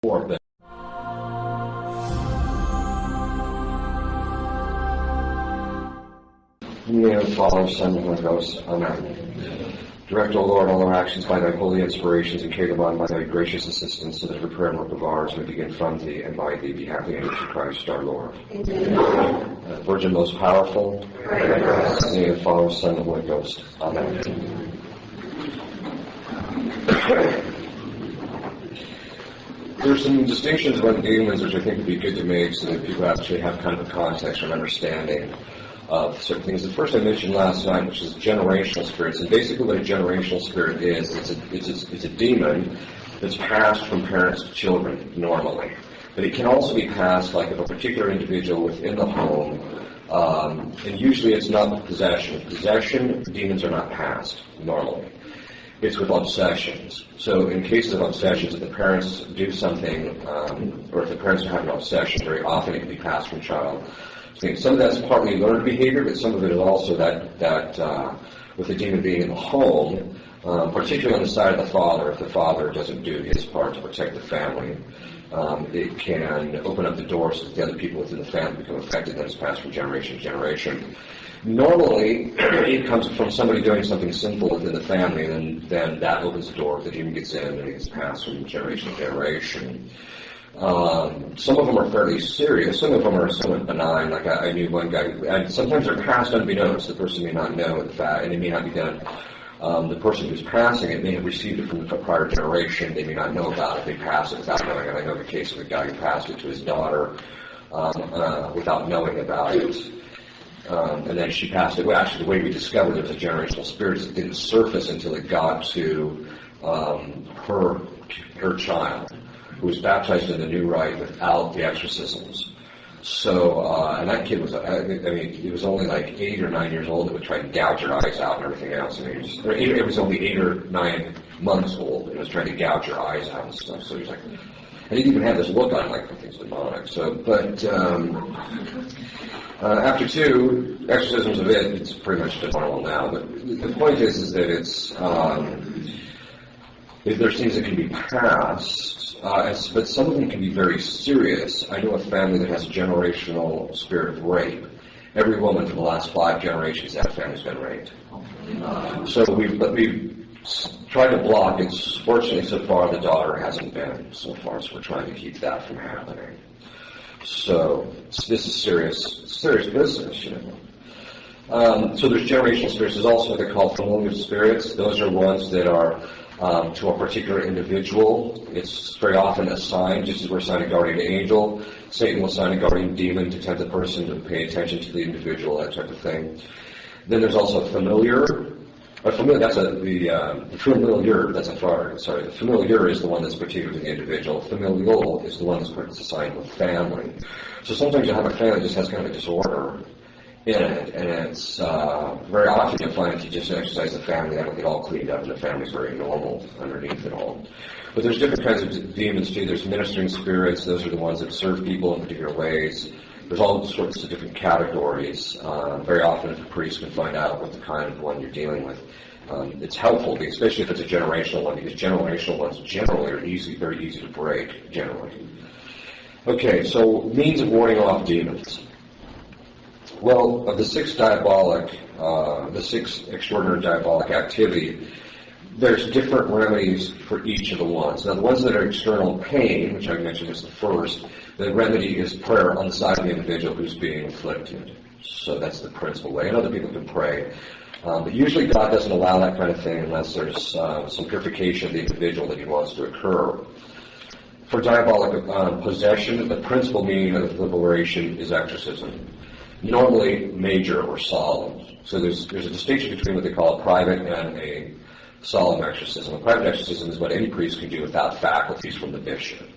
But in the name of the Father, Son, and Holy Ghost. Amen. Direct, O Lord, all our actions by thy holy inspirations, and carry them on by thy gracious assistance, so that every prayer and work of ours may begin from thee, and by thee be happy in Christ our Lord. Amen. Virgin most powerful, pray for us. In the name of the Father, Son, and Holy Ghost. Amen. There's some distinctions among demons which I think would be good to make so that people actually have kind of a context or an understanding of certain things. The first I mentioned last night, which is generational spirits, and basically what a generational spirit is, it's a demon that's passed from parents to children normally. But it can also be passed like of a particular individual within the home, and usually it's not possession. Possession, demons are not passed normally. It's with obsessions. So in cases of obsessions, if the parents do something, or if the parents have an obsession, very often it can be passed from child. Some of that's partly learned behavior, but some of it is also that with the demon being in the home, particularly on the side of the father, if the father doesn't do his part to protect the family, it can open up the doors so that the other people within the family become affected, and it's passed from generation to generation. Normally, it comes from somebody doing something sinful within the family, and then that opens the door, the demon gets in, and it gets passed from generation to generation. Some of them are fairly serious. Some of them are somewhat benign. Like I knew one guy, and sometimes they're passed unbeknownst. The person may not know the fact, and it may not be done. The person who's passing it may have received it from the prior generation. They may not know about it. They pass it without knowing it. I know the case of a guy who passed it to his daughter without knowing about it. And then she passed it. Well, actually, the way we discovered it was a generational spirit is it didn't surface until it got to her child, who was baptized in the new rite without the exorcisms. So, and that kid was, he was only like 8 or 9 years old. It would try to gouge her eyes out and everything else. It was only 8 or 9 months old, and it was trying to gouge her eyes out and stuff. So he was like, and he didn't even have this look on like something's demonic. So, but after 2 exorcisms of it, it's pretty much normal now. But the point is that it's, there's things that can be passed, but some of them can be very serious. I know a family that has a generational spirit of rape. Every woman for the last 5 generations, that family's been raped. So we've tried to block it. Fortunately, so far, the daughter hasn't been so far, so we're trying to keep that from happening. So this is serious business, you know. So there's generational spirits. There's also what they call familiar spirits. Those are ones that are to a particular individual. It's very often assigned, just as we're assigned a guardian angel. Satan will assign a guardian demon to tempt the person to pay attention to the individual, that type of thing. Then there's also familiar. The familiar is the one that's particular to the individual. Familial is the one that's assigned with family. So sometimes you'll have a family that just has kind of a disorder in it, and it's very often you'll find if you just exercise the family, that'll get all cleaned up, and the family's very normal underneath it all. But there's different kinds of demons too. There's ministering spirits. Those are the ones that serve people in particular ways. There's all sorts of different categories. Very often if a priest can find out what the kind of one you're dealing with, it's helpful, especially if it's a generational one, because generational ones generally are very easy to break, generally. Okay, so means of warding off demons. Well, of the 6 extraordinary diabolic activity, there's different remedies for each of the ones. Now, the ones that are external pain, which I mentioned is the first, the remedy is prayer on the side of the individual who's being afflicted. So that's the principal way. And other people can pray. But usually God doesn't allow that kind of thing unless there's some purification of the individual that he wants to occur. For diabolic possession, the principal meaning of liberation is exorcism. Normally major or solemn. So there's a distinction between what they call a private and a solemn exorcism. A private exorcism is what any priest can do without faculties from the bishop.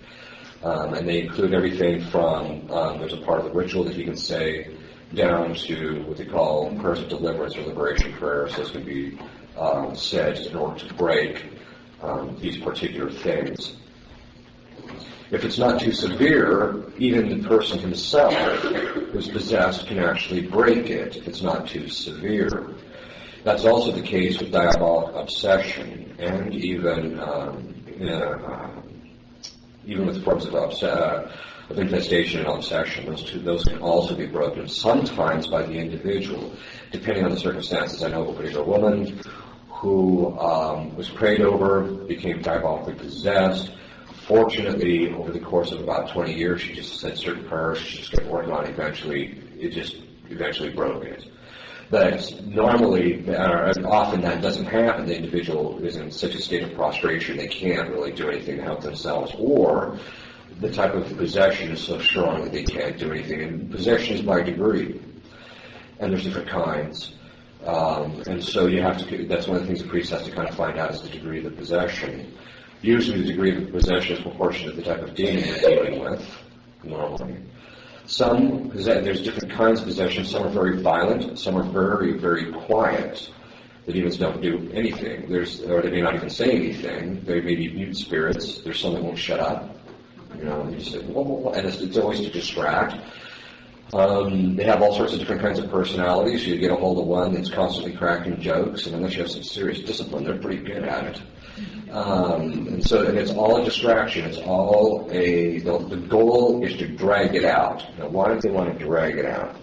And they include everything from, there's a part of the ritual that he can say, down to what they call prayers of deliverance or liberation prayers. Those can be said in order to break these particular things. If it's not too severe, even the person himself who's possessed can actually break it if it's not too severe. That's also the case with diabolic obsession and even even with forms of infestation and obsession. Those can also be broken, sometimes by the individual, depending on the circumstances. I know of a particular woman who was prayed over, became diabolically possessed. Fortunately, over the course of about 20 years, she just said certain prayers, she just kept working on it. Eventually broke it. But normally, often that doesn't happen. The individual is in such a state of prostration they can't really do anything to help themselves, or the type of possession is so strong that they can't do anything. And possession is by degree, and there's different kinds. And so that's one of the things the priest has to kind of find out is the degree of the possession. Usually the degree of the possession is proportionate to the type of demon you're dealing with, normally. There's different kinds of possession. Some are very violent, some are very, very quiet. The demons don't do anything. Or they may not even say anything. They may be mute spirits. There's some that won't shut up. And you say, whoa, and it's always to distract. They have all sorts of different kinds of personalities. You get a hold of one that's constantly cracking jokes, and unless you have some serious discipline, they're pretty good at it. And it's all a distraction. It's all the goal is to drag it out. Now, why do they want to drag it out?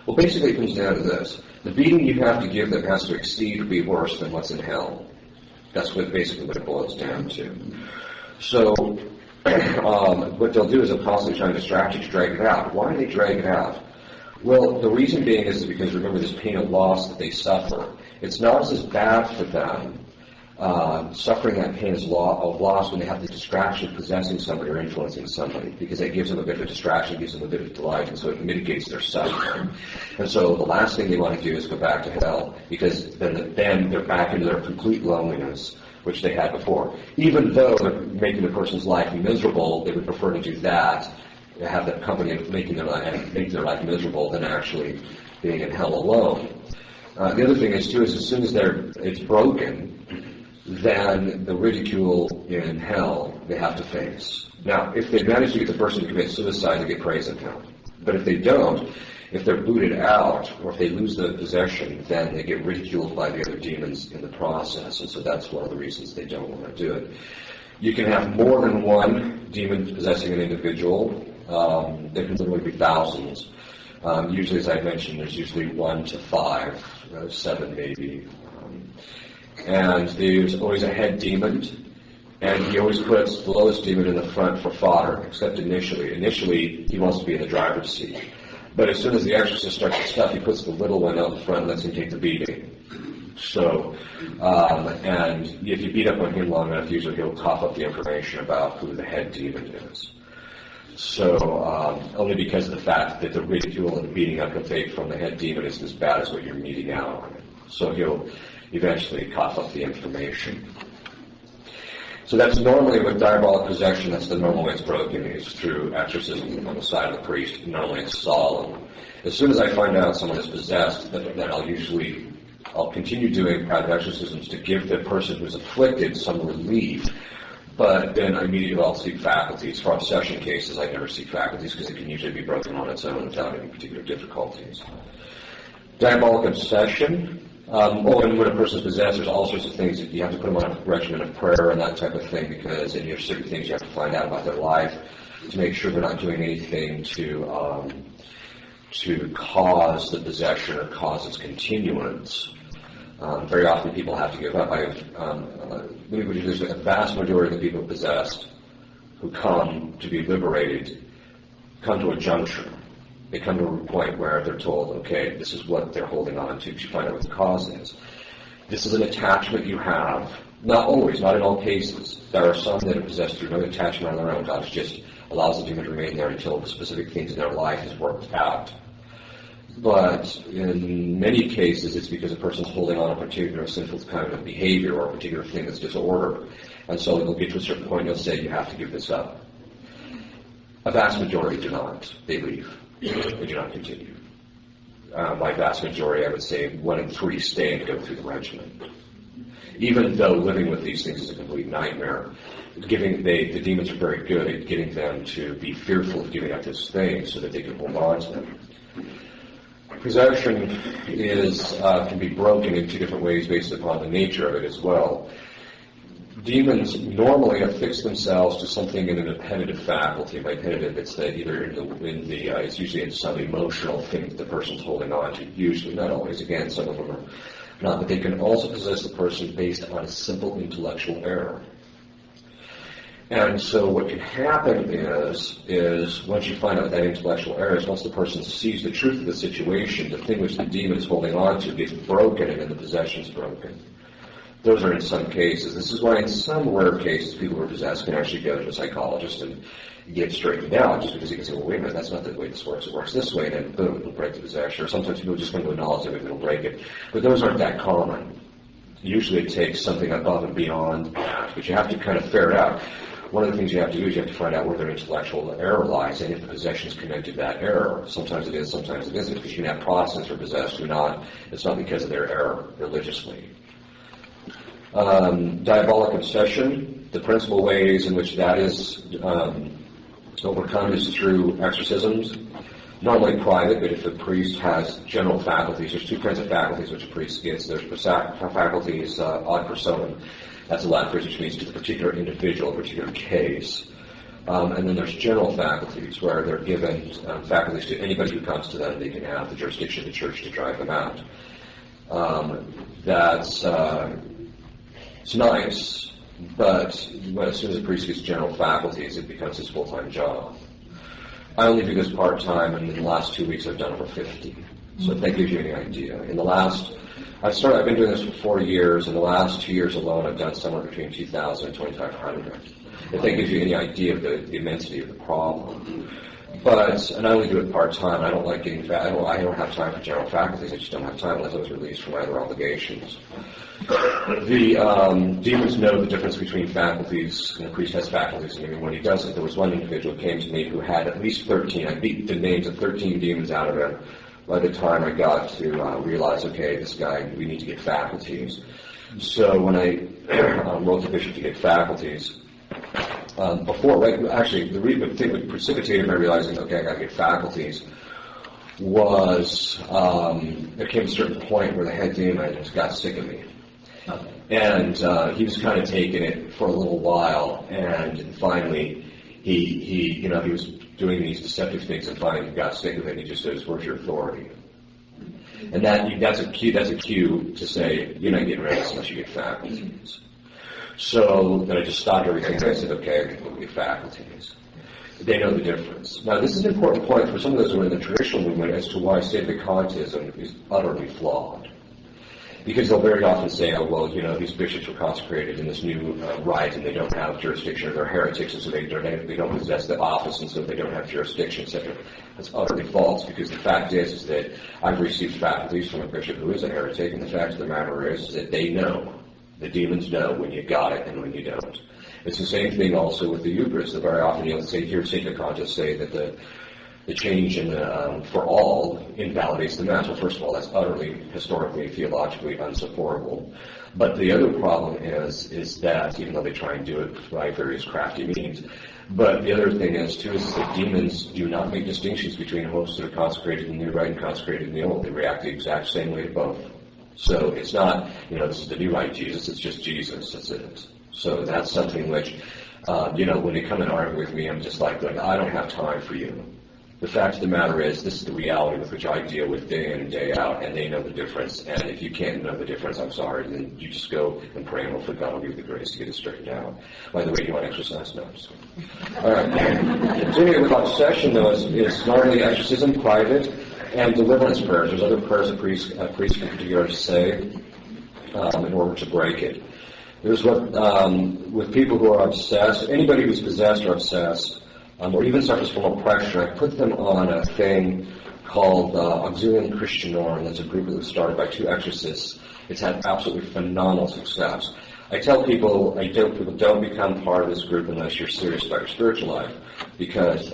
Well, basically it comes down to this. The beating you have to give them has to exceed or be worse than what's in hell. That's basically what it boils down to. So, what they'll do is they'll constantly try to distract you to drag it out. Why do they drag it out? Well, the reason being is because, remember, this pain of loss that they suffer. It's not as bad for them suffering that pain of loss when they have the distraction of possessing somebody or influencing somebody, because it gives them a bit of a distraction, gives them a bit of delight, and so it mitigates their suffering. And so the last thing they want to do is go back to hell, because then they're back into their complete loneliness, which they had before. Even though they're making the person's life miserable, they would prefer to do that, have the company of making their life miserable, than actually being in hell alone. The other thing is, too, is as soon as it's broken, then the ridicule in hell they have to face. Now, if they manage to get the person to commit suicide, they get praise in hell. But if they don't, if they're booted out, or if they lose the possession, then they get ridiculed by the other demons in the process. And so that's one of the reasons they don't want to do it. You can have more than one demon possessing an individual. There can literally be thousands. Usually, as I mentioned, there's usually 1 to 5, 7 maybe. And there's always a head demon, and he always puts the lowest demon in the front for fodder, except initially. Initially, he wants to be in the driver's seat. But as soon as the exorcist starts to stuff, he puts the little one out in front and lets him take the beating. So, and if you beat up on him long enough, usually he'll cough up the information about who the head demon is. So, only because of the fact that the ridicule and beating up from the head demon is as bad as what you're meeting out on. So he'll eventually cough up the information. So that's normally with diabolic possession, that's the normal way it's broken, is through exorcism on the side of the priest. Normally it's solemn. As soon as I find out someone is possessed, then I'll continue doing private exorcisms to give the person who's afflicted some relief. But then immediately I'll seek faculties. For obsession cases, I never seek faculties because it can usually be broken on its own without any particular difficulties. Diabolic obsession. And when a person's possessed, there's all sorts of things that you have to put them on a regimen of prayer and that type of thing, because then you have certain things you have to find out about their life to make sure they're not doing anything to cause the possession or cause its continuance. Very often people have to give up. There's a vast majority of the people possessed who come to be liberated come to a juncture. They come to a point where they're told, okay, this is what they're holding on to find out what the cause is. This is an attachment you have. Not always, not in all cases. There are some that are possessed through no attachment on their own. God just allows the demon to remain there until the specific things in their life is worked out. But in many cases, it's because a person's holding on a particular sinful kind of behavior or a particular thing that's disorder. And so they'll get to a certain point and they'll say, you have to give this up. A vast majority do not. They leave. They do not continue. By vast majority, I would say 1 in 3 stay and go through the regimen. Even though living with these things is a complete nightmare, the demons are very good at getting them to be fearful of giving up this thing so that they can hold on to them. Possession can be broken in 2 different ways based upon the nature of it as well. demons normally affix themselves to something in an appetitive faculty. By appetitive, it's that either it's usually in some emotional thing that the person's holding on to. Usually, not always. Again, some of them are not, but they can also possess the person based on a simple intellectual error. And so what can happen is once you find out that intellectual error is, once the person sees the truth of the situation, the thing which the demon is holding on to gets broken and then the possession's broken. Those are in some cases. This is why in some rare cases people who are possessed can actually go to a psychologist and get straightened out, just because he can say, well, wait a minute, that's not the way this works. It works this way, and then boom, it'll break the possession. Or sometimes people just come to a knowledge of it and it'll break it. But those aren't that common. Usually it takes something above and beyond that, but you have to kind of ferret out. One of the things you have to do is you have to find out where their intellectual error lies, and if the possession is connected to that error. Sometimes it is, sometimes it isn't, because you can have Protestants who are possessed who not. It's not because of their error religiously. Diabolic obsession, the principal ways in which that is overcome is through exorcisms, normally private, but if a priest has general faculties, there's two kinds of faculties which a priest gets. There's faculties ad personam, that's a Latin phrase which means to the particular individual, particular case. And then there's general faculties where they're given faculties to anybody who comes to them. They can have the jurisdiction of the church to drive them out. It's nice, but as soon as a priest gets general faculties, it becomes his full-time job. I only do this part-time, and in the last 2 weeks I've done over 50. So if that gives you any idea. I've been doing this for 4 years. In the last 2 years alone, I've done somewhere between 2,000 and 2,500. If that gives you any idea of the immensity of the problem. And I only do it part-time. I don't like getting I don't have time for general faculties. I just don't have time unless I was released from my other obligations. The demons know the difference between faculties, and the priest has faculties, and when he doesn't, there was one individual who came to me who had at least 13. I beat the names of 13 demons out of him. By the time I got to realize, okay, this guy, we need to get faculties. So when I wrote the bishop to get faculties, the thing that precipitated my realizing, okay, I got to get faculties, was there came a certain point where the head demon just got sick of me. And he was kind of taking it for a little while, and finally he was doing these deceptive things, and finally he got sick of it, and he just says, where's your authority? And that's a cue to say, you're not getting rid of this unless you get faculties. So then I just stopped everything, and I said, okay, we'll get faculties. They know the difference. Now, this is an important point for some of those who are in the traditional movement as to why state-of-the-contism is utterly flawed. Because they'll very often say, oh, well, these bishops were consecrated in this new rite, and they don't have jurisdiction, or they're heretics, and so they don't possess the office, and so they don't have jurisdiction, etc. That's utterly false, because the fact is that I've received faculties from a bishop who is a heretic, and the fact of the matter is that they know. The demons know when you got it and when you don't. It's the same thing also with the Eucharist. That very often you'll say, here, sacred conscience say that the change in for all invalidates the Mass. Well, first of all, that's utterly, historically, theologically unsupportable. But the other problem is that, even though they try and do it by various crafty means, but the other thing is, too, is that demons do not make distinctions between hosts that are consecrated in the New Rite and consecrated in the Old. They react the exact same way to both. So it's not, this is the new Rite Jesus, it's just Jesus, that's it. So that's something which, when they come and argue with me, I'm just like, I don't have time for you. The fact of the matter is, this is the reality with which I deal with day in and day out, and they know the difference. And if you can't know the difference, I'm sorry, then you just go and pray, and hopefully God will give you the grace to get it straightened out. By the way, you want exercise? No. All right. So anyway, with obsession, though, is normally exorcism, private, and deliverance prayers. There's other prayers a priest can particularly say in order to break it. There's with people who are obsessed, anybody who's possessed or obsessed, or even suffers from oppression, I put them on a thing called Auxilium Christianorum. That's a group that was started by 2 exorcists. It's had absolutely phenomenal success. I tell people, don't become part of this group unless you're serious about your spiritual life, because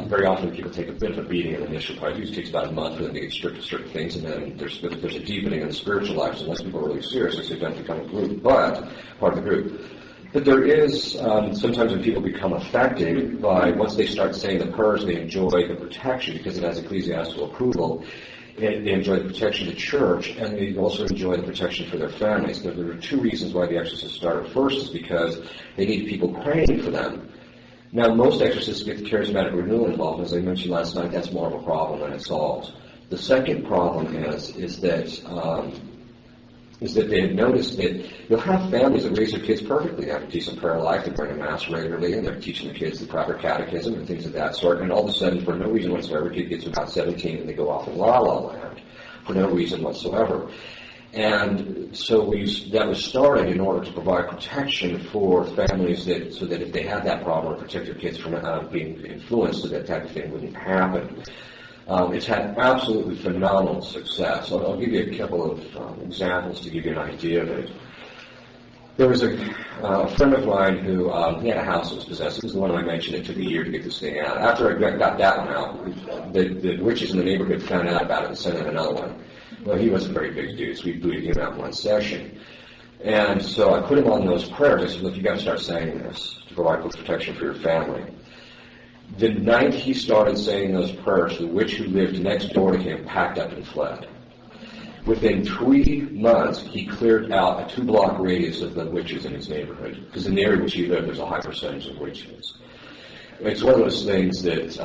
very often people take a bit of a beating in the initial part. It usually takes about a month for them to get strict to certain things, and then there's a deepening in the spiritual life. So unless people are really serious, they say don't become a group, but part of the group. But there is, sometimes when people become affected by, once they start saying the prayers, they enjoy the protection because it has ecclesiastical approval. they enjoy the protection of the church, and they also enjoy the protection for their families. There are two reasons why the exorcists started. First is because they need people praying for them. Now, most exorcists get the charismatic renewal involved. As I mentioned last night, that's more of a problem than it solves. The second problem is that they have noticed that you'll have families that raise their kids perfectly. They have a decent prayer life, they bring to Mass regularly, and they're teaching the kids the proper catechism and things of that sort. And all of a sudden, for no reason whatsoever, a kid gets about 17 and they go off in la-la land for no reason whatsoever. And so that was started in order to provide protection for families so that if they had that problem, or protect their kids from being influenced, so that type of thing wouldn't happen. It's had absolutely phenomenal success. I'll give you a couple of examples to give you an idea of it. There was a friend of mine who he had a house that was possessed. This is the one I mentioned. It took a year to get this thing out. After I got that one out, the witches in the neighborhood found out about it and sent him another one. Well, he wasn't a very big dude, so we booted him out in one session. And so I put him on those prayers. I said, look, you've got to start saying this to provide protection for your family. The night he started saying those prayers, the witch who lived next door to him packed up and fled. Within 3 months, he cleared out a 2-block radius of the witches in his neighborhood, because in the area in which he lived, there's a high percentage of witches. It's one of those things that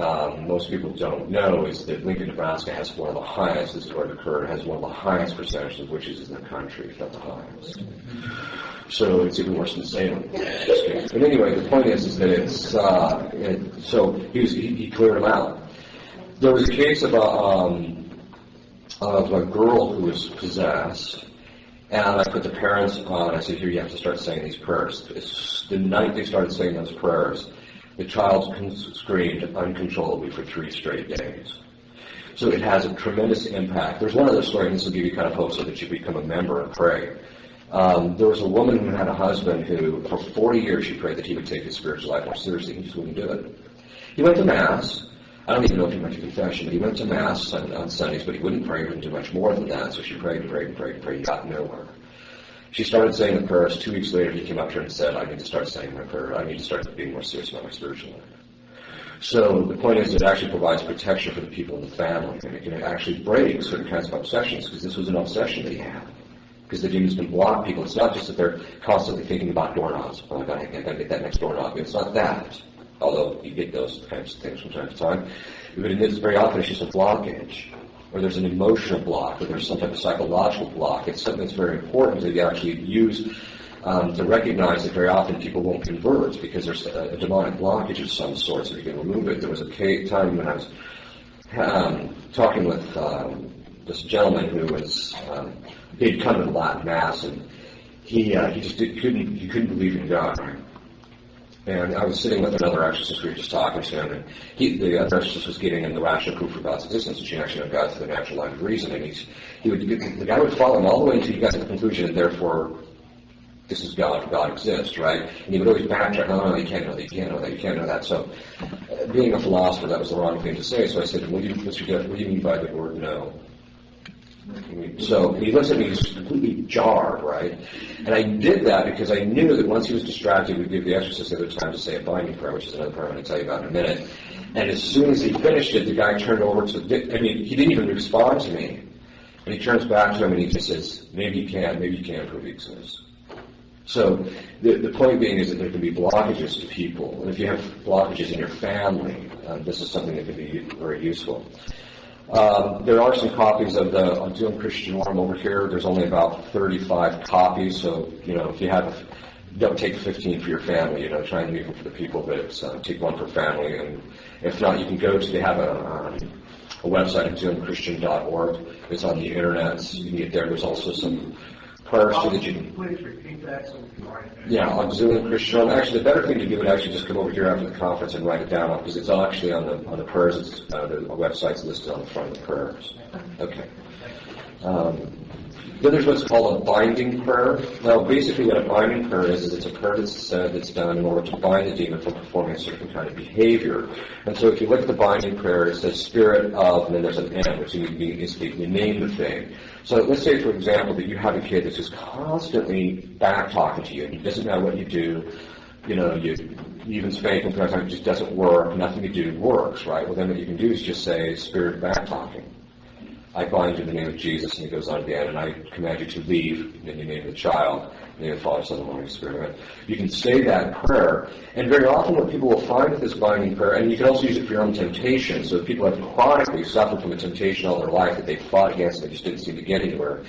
most people don't know, is that Lincoln, Nebraska has one of the highest, this is where it occurred, has one of the highest percentages of witches in the country, if not the highest. So it's even worse than Salem. But anyway, the point is that it's, so he cleared them out. There was a case of a girl who was possessed, and I put the parents on. I said, here, you have to start saying these prayers. The night they started saying those prayers, the child screamed uncontrollably for 3 straight days. So it has a tremendous impact. There's one other story, and this will give you kind of hope so that you become a member and pray. There was a woman who had a husband who, for 40 years, she prayed that he would take his spiritual life more seriously. He just wouldn't do it. He went to Mass. I don't even know if he went to confession, but he went to Mass on Sundays, but he wouldn't pray, he wouldn't do much more than that. So she prayed and prayed and prayed and prayed. He got nowhere. She started saying the prayers. 2 weeks later, he came up to her and said, I need to start saying my prayer. I need to start being more serious about my spiritual life. So the point is, it actually provides protection for the people in the family, and it can actually break certain kinds of obsessions, because this was an obsession that he had. Because the demons can block people. It's not just that they're constantly thinking about doorknobs. Oh, I gotta get that next doorknob. It's not that. Although you get those kinds of things from time to time. But it is very often it's just a blockage. Or there's an emotional block, or there's some type of psychological block. It's something that's very important to actually use to recognize that very often people won't convert because there's a demonic blockage of some sort, so you can remove it. There was a time when I was talking with this gentleman who was he'd come to the Latin Mass, and he couldn't believe in God. And I was sitting with another exorcist, we were just talking to him, and the other exorcist was giving him the rational proof for God's existence, and she actually know God through the natural line of reason, and the guy would follow him all the way until he got to the conclusion that therefore this is God, God exists, right? And he would always backtrack, no, you can't know that, you can't know that, you can't know that. So being a philosopher, that was the wrong thing to say, so I said, what do you mean by the word no? So he looks at me, he's completely jarred, right? And I did that because I knew that once he was distracted, we'd give the exorcist the other time to say a binding prayer, which is another prayer I'm going to tell you about in a minute. And as soon as he finished it, the guy turned over to, he didn't even respond to me. And he turns back to him and he just says, maybe you can prove he exists. So the point being is that there can be blockages to people. And if you have blockages in your family, this is something that can be very useful. There are some copies of the Doom Christian Norm over here. There's only about 35 copies, so, if you don't take 15 for your family, try and leave them for the people that take one per family. And if not, you can they have a website at doomchristian.org. It's on the internet. So you can get there. There's also some prayers so that you can. Please repeat that so we can write it down. Yeah, on Zoom and Christian. Actually, the better thing to do would actually just come over here after the conference and write it down, because it's actually on the prayers. It's, the website's listed on the front of the prayers. Okay. Then there's what's called a binding prayer. Now, basically what a binding prayer is it's a prayer that's done in order to bind the demon from performing a certain kind of behavior. And so if you look at the binding prayer, it says spirit of, and then there's an N, which is you name the thing. So let's say, for example, that you have a kid that's just constantly back-talking to you, and it doesn't matter what you do. You even spank him, it just doesn't work. Nothing you do works, right? Well, then what you can do is just say spirit of back-talking. I bind you in the name of Jesus, and he goes on at the end, and I command you to leave in the name of the child, in the name of the Father, Son, and Holy Spirit. You can say that prayer, and very often what people will find with this binding prayer, and you can also use it for your own temptation, so if people have chronically suffered from a temptation all their life that they fought against and they just didn't seem to get anywhere,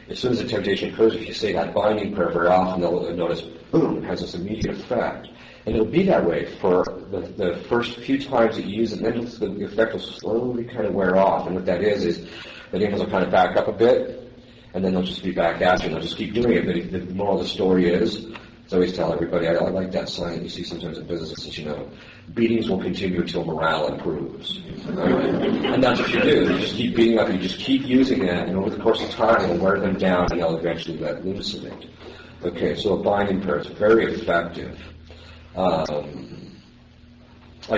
as soon as the temptation occurs, if you say that binding prayer, very often they'll notice, boom, it has this immediate effect. And it'll be that way for the first few times that you use it, and then the effect will slowly kind of wear off. And what that is the demons will kind of back up a bit, and then they'll just be back at you, and they'll just keep doing it. But the moral of the story is, I always tell everybody, I like that sign that you see sometimes in businesses, beatings will continue until morale improves. Right? And that's what you do. You just keep beating up, you just keep using that, and over the course of time, it'll wear them down, and they'll eventually let loose of it. Okay, so a binding prayer is very effective. I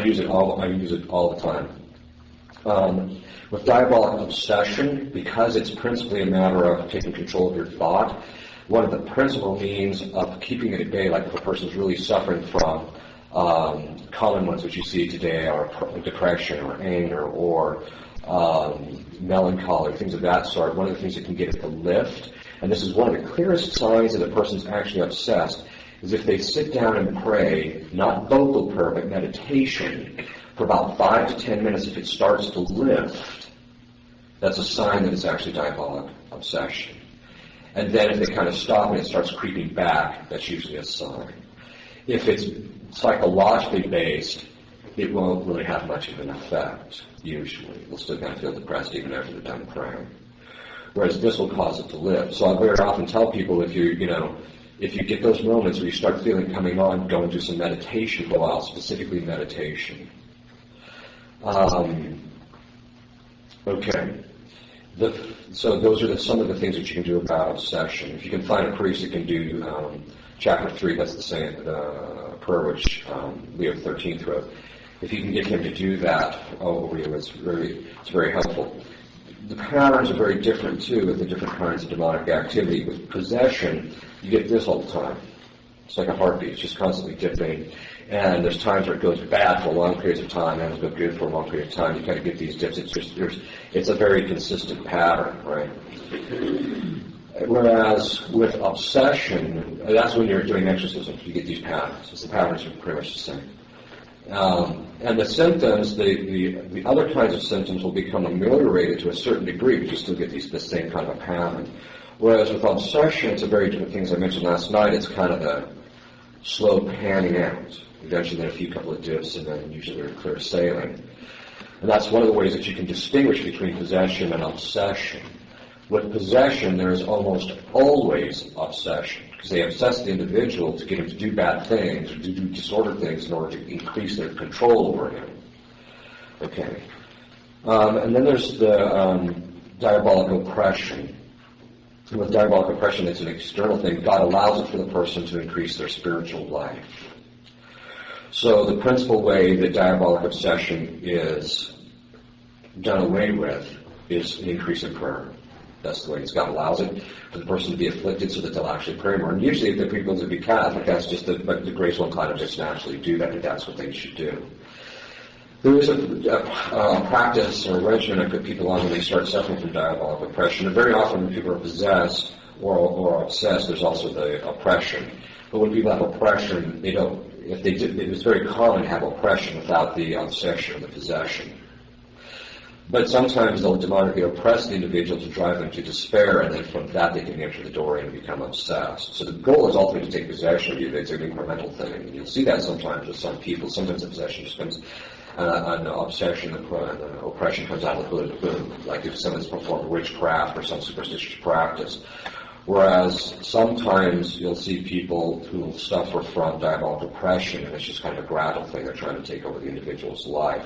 use it all the time. With diabolic obsession, because it's principally a matter of taking control of your thought, one of the principal means of keeping it at bay, like if a person's really suffering from common ones which you see today are depression or anger or melancholy, things of that sort, one of the things that can get it to lift, and this is one of the clearest signs that a person's actually obsessed, is if they sit down and pray, not vocal prayer, but meditation, for about 5 to 10 minutes, if it starts to lift, that's a sign that it's actually diabolic obsession. And then if they kind of stop and it starts creeping back, that's usually a sign. If it's psychologically based, it won't really have much of an effect, usually. They'll still kind of feel depressed even after they're done praying. Whereas this will cause it to lift. So I very often tell people if you get those moments where you start feeling coming on, go and do some meditation for a while, specifically meditation. Okay. So those are some of the things that you can do about obsession. If you can find a priest that can do chapter 3, that's the same prayer which Leo XIII wrote. If you can get him to do that over you, it's very helpful. The patterns are very different, too, with the different kinds of demonic activity. With possession, you get this all the time. It's like a heartbeat. It's just constantly dipping. And there's times where it goes bad for long periods of time, and it'll go good for a long period of time. You kind of get these dips. It's a very consistent pattern, right? Whereas with obsession, that's when you're doing exorcism. You get these patterns. The patterns are pretty much the same. And the symptoms, the other kinds of symptoms will become ameliorated to a certain degree, but you still get the same kind of a pattern. Whereas with obsession, it's a very different thing. As I mentioned last night, it's kind of a slow panning out. Eventually, then a few couple of dips, and then usually very clear sailing. And that's one of the ways that you can distinguish between possession and obsession. With possession, there is almost always obsession, because they obsess the individual to get him to do bad things, or to do disordered things in order to increase their control over him. Okay. And then there's the diabolic oppression. And with diabolic oppression, it's an external thing. God allows it for the person to increase their spiritual life. So the principal way that diabolic obsession is done away with is an increase in prayer. That's the way God allows it for the person to be afflicted so that they'll actually pray more. And usually if the people to be Catholic, that's just the grace will kind of just naturally do that, and that's what they should do. There is a practice or a regimen I put people on when they start suffering from diabolic oppression. And very often when people are possessed or obsessed, there's also the oppression. But when people have oppression, they don't. If they did, it was very common to have oppression without the obsession or the possession. But sometimes they'll demonically oppress the individual to drive them to despair, and then from that they can enter the door and become obsessed. So the goal is ultimately to take possession of you. It's an incremental thing. And you'll see that sometimes with some people. Sometimes the possession just comes, an obsession and oppression comes out of the blue, like if someone's performed witchcraft or some superstitious practice. Whereas sometimes you'll see people who suffer from diabolic oppression, and it's just kind of a gradual thing. They're trying to take over the individual's life.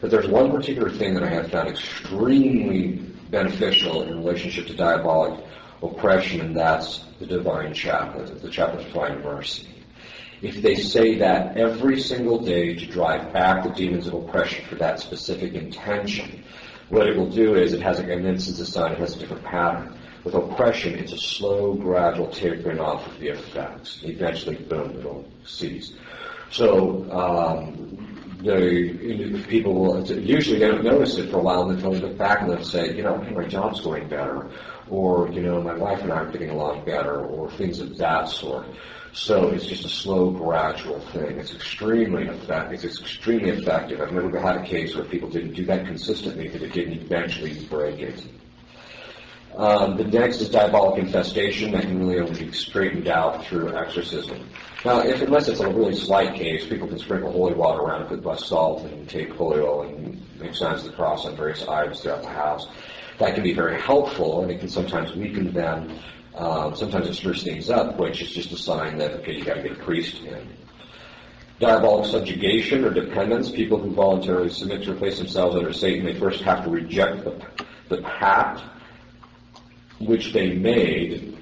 But there's one particular thing that I have found extremely beneficial in relationship to diabolic oppression, and that's the Divine Chaplet, the Chaplet of Divine Mercy. If they say that every single day to drive back the demons of oppression for that specific intention, what it will do is and this is a sign, it has a different pattern. With oppression, it's a slow, gradual tapering off of the effects. Eventually, boom, it'll cease. So people will usually they don't notice it for a while until they look back and they'll say, hey, my job's going better, or my wife and I are getting along better, or things of that sort. So it's just a slow, gradual thing. It's extremely effective. I've never had a case where people didn't do that consistently, but it didn't eventually break it. The next is diabolic infestation. That can really only be straightened out through exorcism. Now, unless it's a really slight case, people can sprinkle holy water around it, put by salt, and take holy oil and make signs of the cross on various items throughout the house. That can be very helpful, and it can sometimes weaken them. Sometimes it stirs things up, which is just a sign that, okay, you got to get a priest in. Diabolic subjugation or dependence. People who voluntarily submit to place themselves under Satan, they first have to reject the pact which they made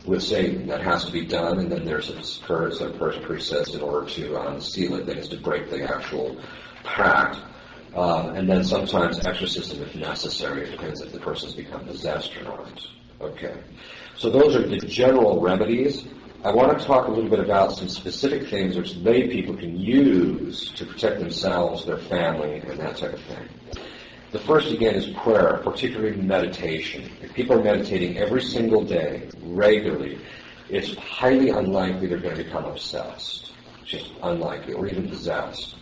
with Satan. That has to be done, and then there's a priest says in order to seal it, that is to break the actual pact. And then sometimes exorcism if necessary. It depends if the person's become possessed or not. Okay. So those are the general remedies. I want to talk a little bit about some specific things which lay people can use to protect themselves, their family, and that type of thing. The first, again, is prayer, particularly meditation. If people are meditating every single day, regularly, it's highly unlikely they're going to become obsessed. Just unlikely, or even possessed.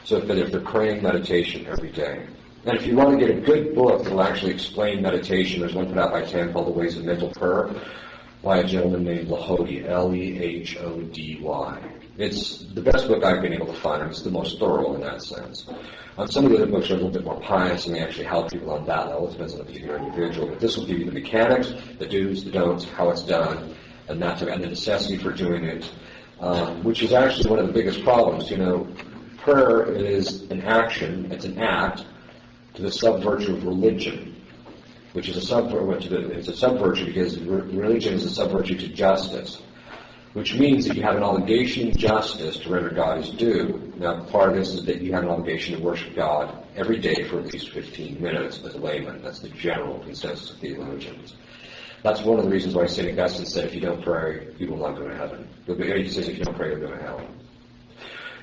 So if they're praying meditation every day. And if you want to get a good book that will actually explain meditation, there's one put out by TAN called The Ways of Mental Prayer by a gentleman named Lehody, Lehody. It's the best book I've been able to find, and it's the most thorough in that sense. Some of the other books are a little bit more pious, and they actually help people on that level. It depends on the particular individual. But this will give you the mechanics, the do's, the don'ts, how it's done, and the necessity for doing it, which is actually one of the biggest problems. Prayer is an action, it's an act, to the sub-virtue of religion, which is it's a sub-virtue because religion is a sub-virtue to justice, which means that you have an obligation in justice to render God his due. Now, part of this is that you have an obligation to worship God every day for at least 15 minutes as a layman. That's the general consensus of theologians. That's one of the reasons why St. Augustine said if you don't pray, you will not go to heaven. He says if you don't pray, you'll go to hell.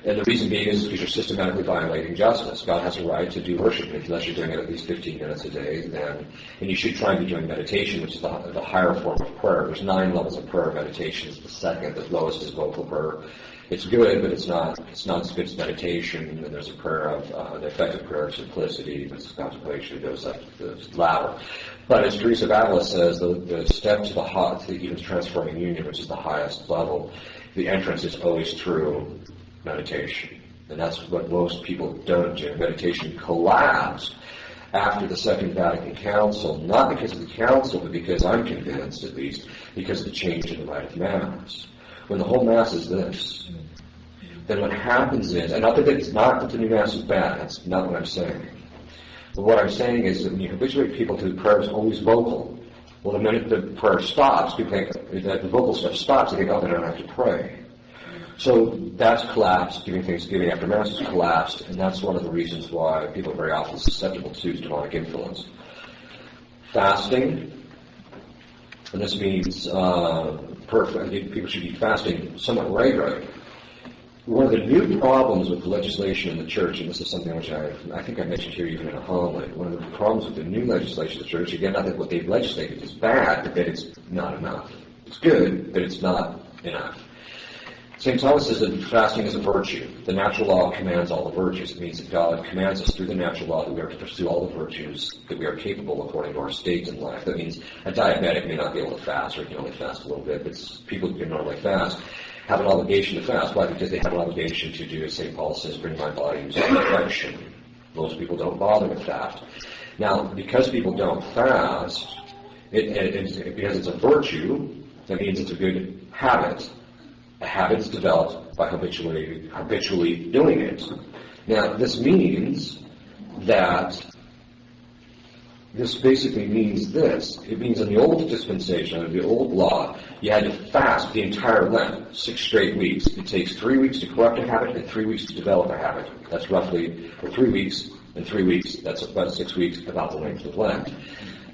And the reason being is because you're systematically violating justice. God has a right to do worship, and unless you're doing it at least 15 minutes a day, then, and you should try and be doing meditation, which is the higher form of prayer. There's 9 levels of prayer. Meditation is the second. The lowest is vocal prayer. It's good, but it's not as good as meditation. And there's a prayer of the effective prayer of simplicity, but contemplation goes up the ladder. But as Teresa of Avila says, the step to even transforming union, which is the highest level, the entrance is always through meditation. And that's what most people don't do. Meditation collapsed after the Second Vatican Council, not because of the Council, but because I'm convinced, at least, because of the change in the rite of Mass. When the whole Mass is this, then what happens is, and not that it's not that the new Mass is bad, that's not what I'm saying. But what I'm saying is that when you habituate people to the prayer is always vocal, well, the minute the prayer stops, people think that the vocal stuff stops, they think, oh, they don't have to pray. So that's collapsed. Giving Thanksgiving after Mass is collapsed, and that's one of the reasons why people are very often susceptible to demonic influence. Fasting, and this means people should be fasting somewhat regularly. One of the new problems with the legislation in the church, and this is something which I think I mentioned here even in a homily, one of the problems with the new legislation of the church, again, not that what they've legislated is bad, but that it's not enough. It's good, but it's not enough. St. Thomas says that fasting is a virtue. The natural law commands all the virtues. It means that God commands us through the natural law that we are to pursue all the virtues that we are capable according to our state in life. That means a diabetic may not be able to fast, or can only fast a little bit, but people who can normally fast have an obligation to fast. Why? Because they have an obligation to do, as St. Paul says, bring my body into perfection. Most people don't bother with that. Now, because people don't fast, because it's a virtue, that means it's a good habit. A habit is developed by habitually doing it. Now, this basically means this. It means in the old dispensation, under the old law, you had to fast the entire Lent, 6 straight weeks. It takes 3 weeks to correct a habit and 3 weeks to develop a habit. That's roughly, or 3 weeks and 3 weeks, that's about 6 weeks, about the length of Lent.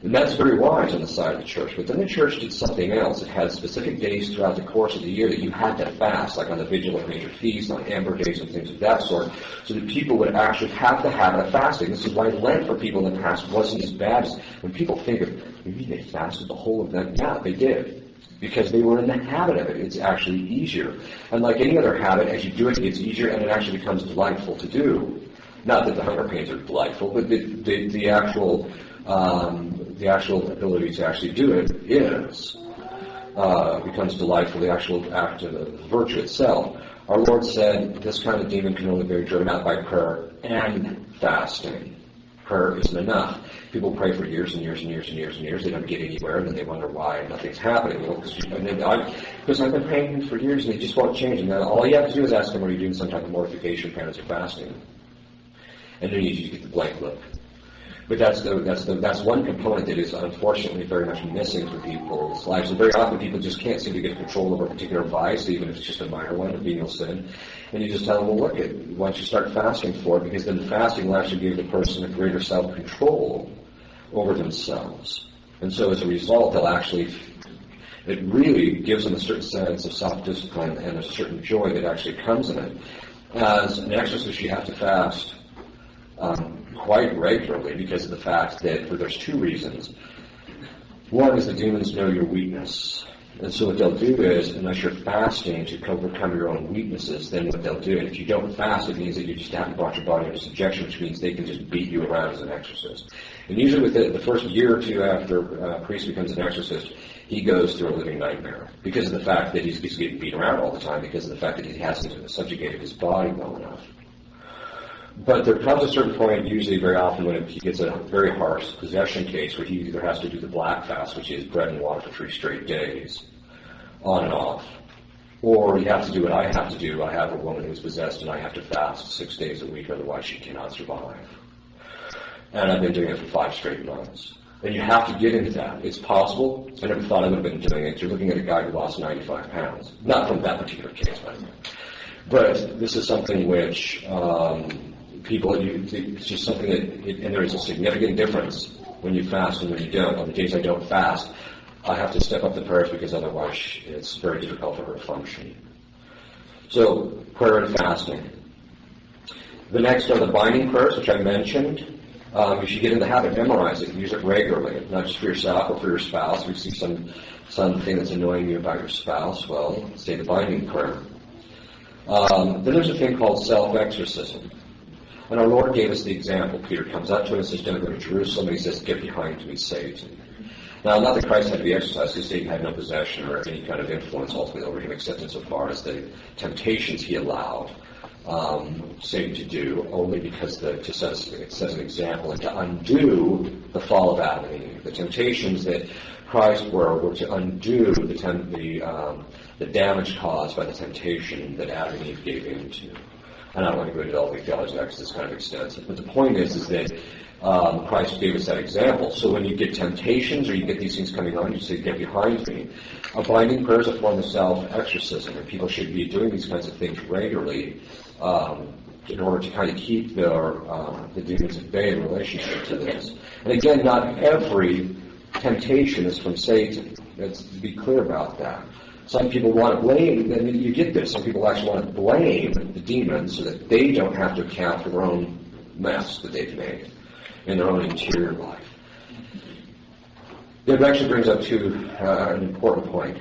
And that's very wise on the side of the church. But then the church did something else. It had specific days throughout the course of the year that you had to fast, like on the vigil of major feasts, on amber days and things of that sort, so that people would actually have the habit of fasting. This is why Lent for people in the past wasn't as bad as when people think of, you mean they fasted the whole of Lent? Yeah, they did. Because they were in the habit of it. It's actually easier. And like any other habit, as you do it, it gets easier and it actually becomes delightful to do. Not that the hunger pains are delightful, but the actual ability to actually do it becomes delightful, the actual act of the virtue itself. Our Lord said this kind of demon can only be driven out by prayer and fasting. Prayer isn't enough. People pray for years and years and years and years and years. They don't get anywhere, and then they wonder why nothing's happening. Well, because I've been praying for years, and they just won't change. And then all you have to do is ask them, are you doing some type of mortification, penance, or fasting? And then you get the blank look. But that's one component that is unfortunately very much missing from people's lives. And very often people just can't seem to get control over a particular vice, even if it's just a minor one, a venial sin. And you just tell them, well, look, why don't you start fasting for it? Because then fasting will actually give the person a greater self-control over themselves. And so as a result, it really gives them a certain sense of self-discipline and a certain joy that actually comes in it. As an exorcist, you have to fast quite regularly because of the fact that there's two reasons. One is the demons know your weakness. And so what they'll do is, unless you're fasting to overcome your own weaknesses, then what they'll do, and if you don't fast, it means that you just haven't brought your body into subjection, which means they can just beat you around as an exorcist. And usually within the first year or two after a priest becomes an exorcist, he goes through a living nightmare because of the fact that he's getting beat around all the time, because of the fact that he hasn't subjugated his body well enough. But there comes a certain point, usually very often, when he gets a very harsh possession case where he either has to do the black fast, which is bread and water for 3 straight days, on and off, or you have to do what I have to do. I have a woman who's possessed and I have to fast 6 days a week, otherwise she cannot survive. And I've been doing it for 5 straight months. And you have to get into that. It's possible. I never thought I would have been doing it. You're looking at a guy who lost 95 pounds. Not from that particular case, by the way. But this is something which it's just something that, and there is a significant difference when you fast and when you don't. On the days I don't fast, I have to step up the prayers because otherwise it's very difficult for her to function. So, prayer and fasting. The next are the binding prayers, which I mentioned. You should get in the habit of memorizing it. Use it regularly, not just for yourself or for your spouse. If you see something that's annoying you about your spouse, well, say the binding prayer. Then there's a thing called self-exorcism. And our Lord gave us the example. Peter comes up to him and says, don't go to Jerusalem. And he says, get behind me, Satan. Now, not that Christ had to be exorcised, because Satan had no possession or any kind of influence ultimately over him, except insofar as the temptations he allowed Satan to do, only because it sets an example, and to undo the fall of Adam and Eve. The temptations that Christ were to undo the damage caused by the temptation that Adam and Eve gave in to. And I don't want to go into all the theology of that because it's kind of extensive. But the point is that Christ gave us that example. So when you get temptations or you get these things coming on, you say, get behind me. A binding prayer is a form of self-exorcism, and people should be doing these kinds of things regularly in order to kind of keep the demons at bay in relationship to this. And again, not every temptation is from Satan. Let's be clear about that. Some people want to blame, and you get this, some people actually want to blame the demons so that they don't have to account for their own mess that they've made in their own interior life. It actually brings up to an important point.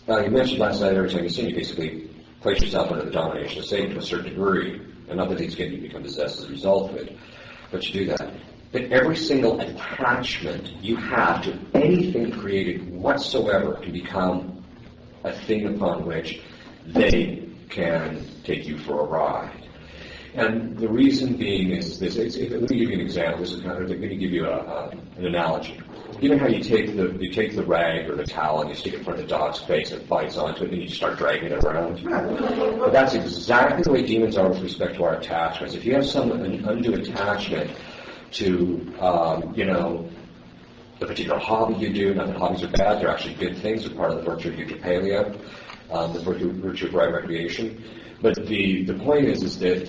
You mentioned last night, every time you sin, you basically place yourself under the domination of Satan to a certain degree, and other things can become possessed as a result of it. But you do that. But every single attachment you have to anything created whatsoever can become a thing upon which they can take you for a ride. And the reason being is this. Let me give you an example. This is kind of going to give you an analogy. You know how you take the rag or the towel and you stick it in front of the dog's face and it bites onto it and you start dragging it around? But that's exactly the way demons are with respect to our attachments. If you have an undue attachment to, the particular hobby you do, not that hobbies are bad, they're actually good things, they're part of the virtue of eutrapelia, the virtue of right recreation. But the point is that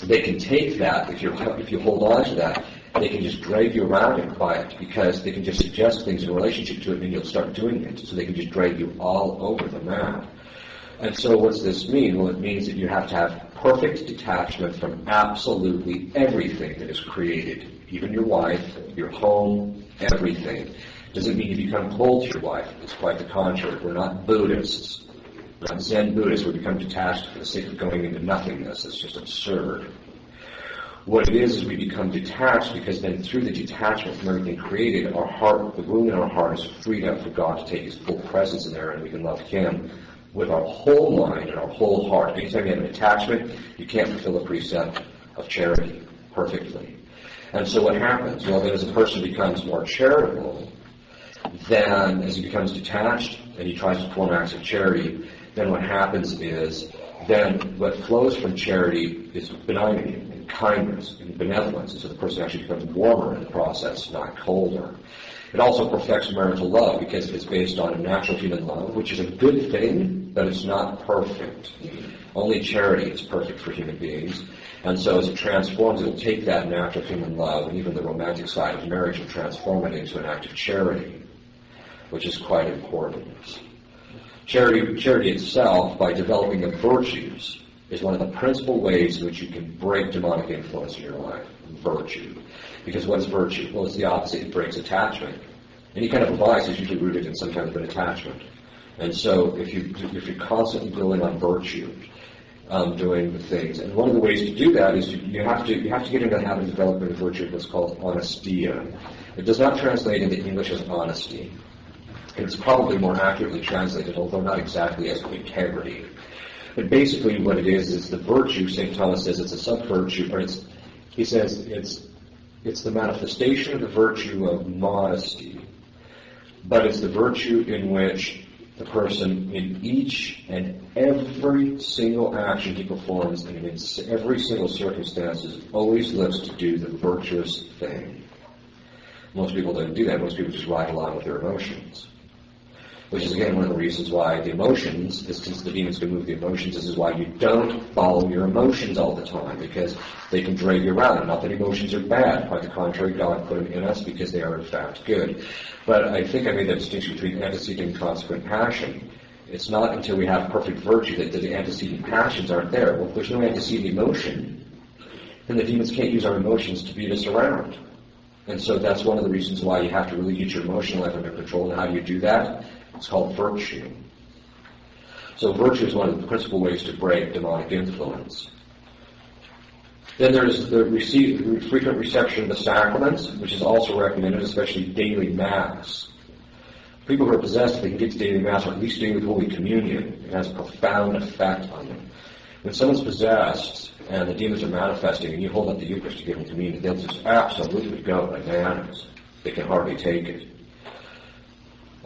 they can take that, if you hold on to that, they can just drag you around in quiet because they can just suggest things in relationship to it and you'll start doing it. So they can just drag you all over the map. And so what's this mean? Well, it means that you have to have perfect detachment from absolutely everything that is created, even your wife, your home, everything. Doesn't mean you become cold to your wife. It's quite the contrary. We're not Buddhists. We're not Zen Buddhists. We become detached for the sake of going into nothingness. It's just absurd. What it is we become detached because then through the detachment from everything created, our heart, the room in our heart is freed up for God to take His full presence in there and we can love Him with our whole mind and our whole heart. Anytime you have an attachment, you can't fulfill the precept of charity perfectly. And so what happens? Well, then as a person becomes more charitable, then as he becomes detached and he tries to perform acts of charity, then what happens is then what flows from charity is benignity and kindness and benevolence. And so the person actually becomes warmer in the process, not colder. It also perfects marital love because it's based on a natural human love, which is a good thing, but it's not perfect. Only charity is perfect for human beings. And so as it transforms, it will take that natural human love and even the romantic side of marriage and transform it into an act of charity, which is quite important. Charity itself, by developing the virtues, is one of the principal ways in which you can break demonic influence in your life. Virtue. Because what is virtue? Well, it's the opposite. It breaks attachment. Any kind of a vice is usually rooted in some kind of an attachment. And so if you're constantly building on virtue, doing the things, and one of the ways to do that is you have to get into the habit of developing the virtue of what's called honestia. It does not translate into English as honesty. It's probably more accurately translated, although not exactly as integrity. But basically what it is the virtue, St. Thomas says it's a sub-virtue, or he says it's the manifestation of the virtue of modesty, but it's the virtue in which the person, in each and every single action he performs, and in every single circumstance, always looks to do the virtuous thing. Most people don't do that. Most people just ride along with their emotions. Which is, again, one of the reasons why the emotions, since the demons can move the emotions, this is why you don't follow your emotions all the time, because they can drag you around. Not that emotions are bad. Quite the contrary, God put them in us because they are, in fact, good. But I think I made that distinction between antecedent and consequent passion. It's not until we have perfect virtue that the antecedent passions aren't there. Well, if there's no antecedent emotion, then the demons can't use our emotions to beat us around. And so that's one of the reasons why you have to really get your emotional life under control. And how do you do that? It's called virtue. So virtue is one of the principal ways to break demonic influence. Then there's the frequent reception of the sacraments, which is also recommended, especially daily Mass. People who are possessed, if they can get to daily Mass, or at least daily Holy Communion, it has a profound effect on them. When someone's possessed and the demons are manifesting and you hold up the Eucharist to give them communion, they'll just absolutely go bananas. They can hardly take it.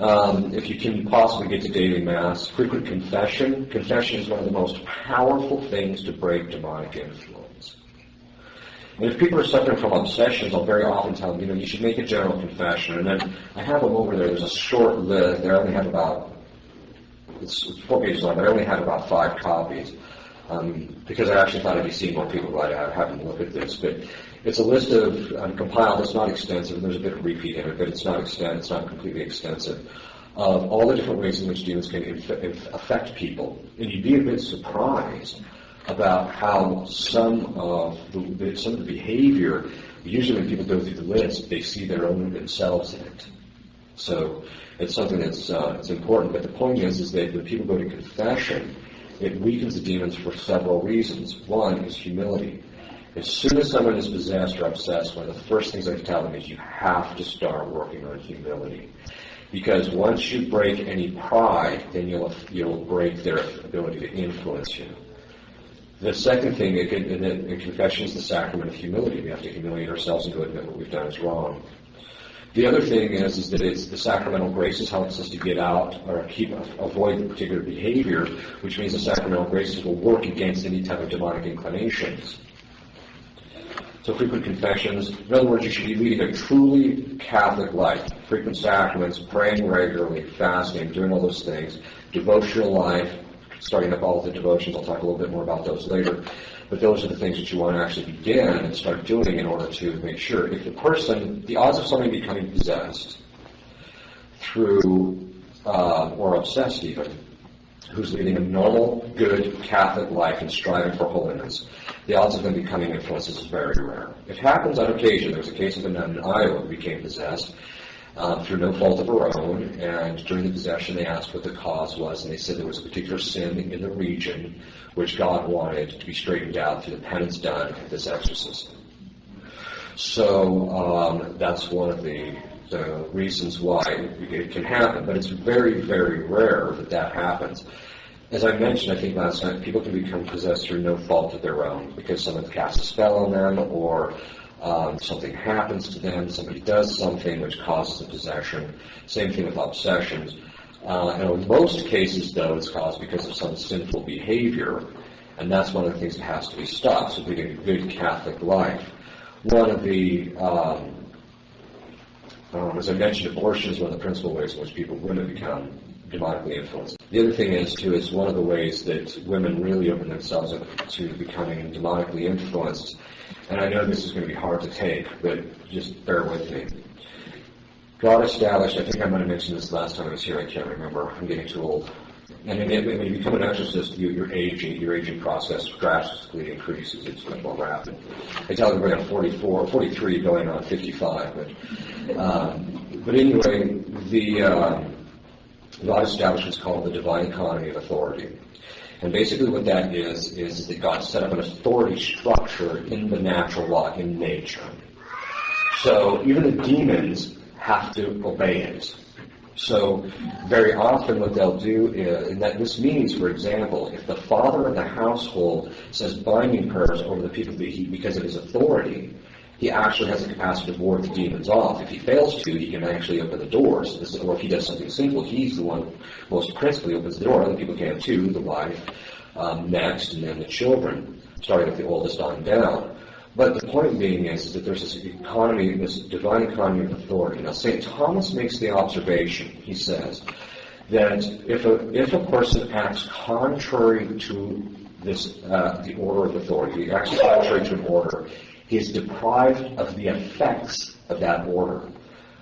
If you can possibly get to daily Mass, frequent confession. Confession is one of the most powerful things to break demonic influence. And if people are suffering from obsessions, I'll very often tell them, you should make a general confession. And then I have them over there. There's a short list. They only have about, it's 4 pages long, but I only have about 5 copies. Because I actually thought I'd be seeing more people by having a look at this. But it's a list of compiled. It's not extensive, and there's a bit of repeat in it, but it's not completely extensive. Of all the different ways in which demons can affect people, and you'd be a bit surprised about how some of the behavior. Usually, when people go through the list, they see themselves in it. So it's something that's it's important. But the point is that when people go to confession, it weakens the demons for several reasons. One is humility. As soon as someone is possessed or obsessed, one of the first things I tell them is you have to start working on humility. Because once you break any pride, then you'll break their ability to influence you. The second thing, in confession, is the sacrament of humility. We have to humiliate ourselves and to admit what we've done is wrong. The other thing is that it's the sacramental graces helps us to get out or avoid the particular behavior, which means the sacramental graces will work against any type of demonic inclinations. So frequent confessions. In other words, you should be leading a truly Catholic life. Frequent sacraments, praying regularly, fasting, doing all those things. Devotional life, starting up all of the devotions. I'll talk a little bit more about those later. But those are the things that you want to actually begin and start doing in order to make sure. If the odds of somebody becoming possessed through, or obsessed even, who's leading a normal, good Catholic life and striving for holiness, the odds of them becoming influenced is very rare. It happens on occasion. There was a case of a nun in Iowa who became possessed through no fault of her own, and during the possession they asked what the cause was, and they said there was a particular sin in the region which God wanted to be straightened out through the penance done at this exorcism. So that's one of the reasons why it can happen, but it's very, very rare that happens. As I mentioned, I think last night, people can become possessed through no fault of their own, because someone casts a spell on them, or something happens to them, somebody does something which causes the possession. Same thing with obsessions. And in most cases, though, it's caused because of some sinful behavior, and that's one of the things that has to be stopped, so leading a good Catholic life. One of the, as I mentioned, abortion is one of the principal ways in which women become demonically influenced. The other thing is, too, is one of the ways that women really open themselves up to becoming demonically influenced. And I know this is going to be hard to take, but just bear with me. God established, I think I might have mentioned this last time I was here, I can't remember, I'm getting too old. And when you become an exorcist, your aging process drastically increases. It's much more rapid. I tell everybody I'm 43 going on 55, but anyway, God established what's called the divine economy of authority. And basically what that is that God set up an authority structure in the natural law, in nature. So even the demons have to obey it. So very often what they'll do is, and that this means, for example, if the father of the household says binding prayers over the people because of his authority, he actually has the capacity to ward the demons off. If he fails to, he can actually open the doors. Or if he does something sinful, he's the one most principally opens the door. Other people can too, the wife next, and then the children, starting with the oldest on down. But the point being is that there's this economy, this divine economy of authority. Now, St. Thomas makes the observation, he says, that if a person acts contrary to this, the order of authority, he acts contrary to an order, he is deprived of the effects of that order.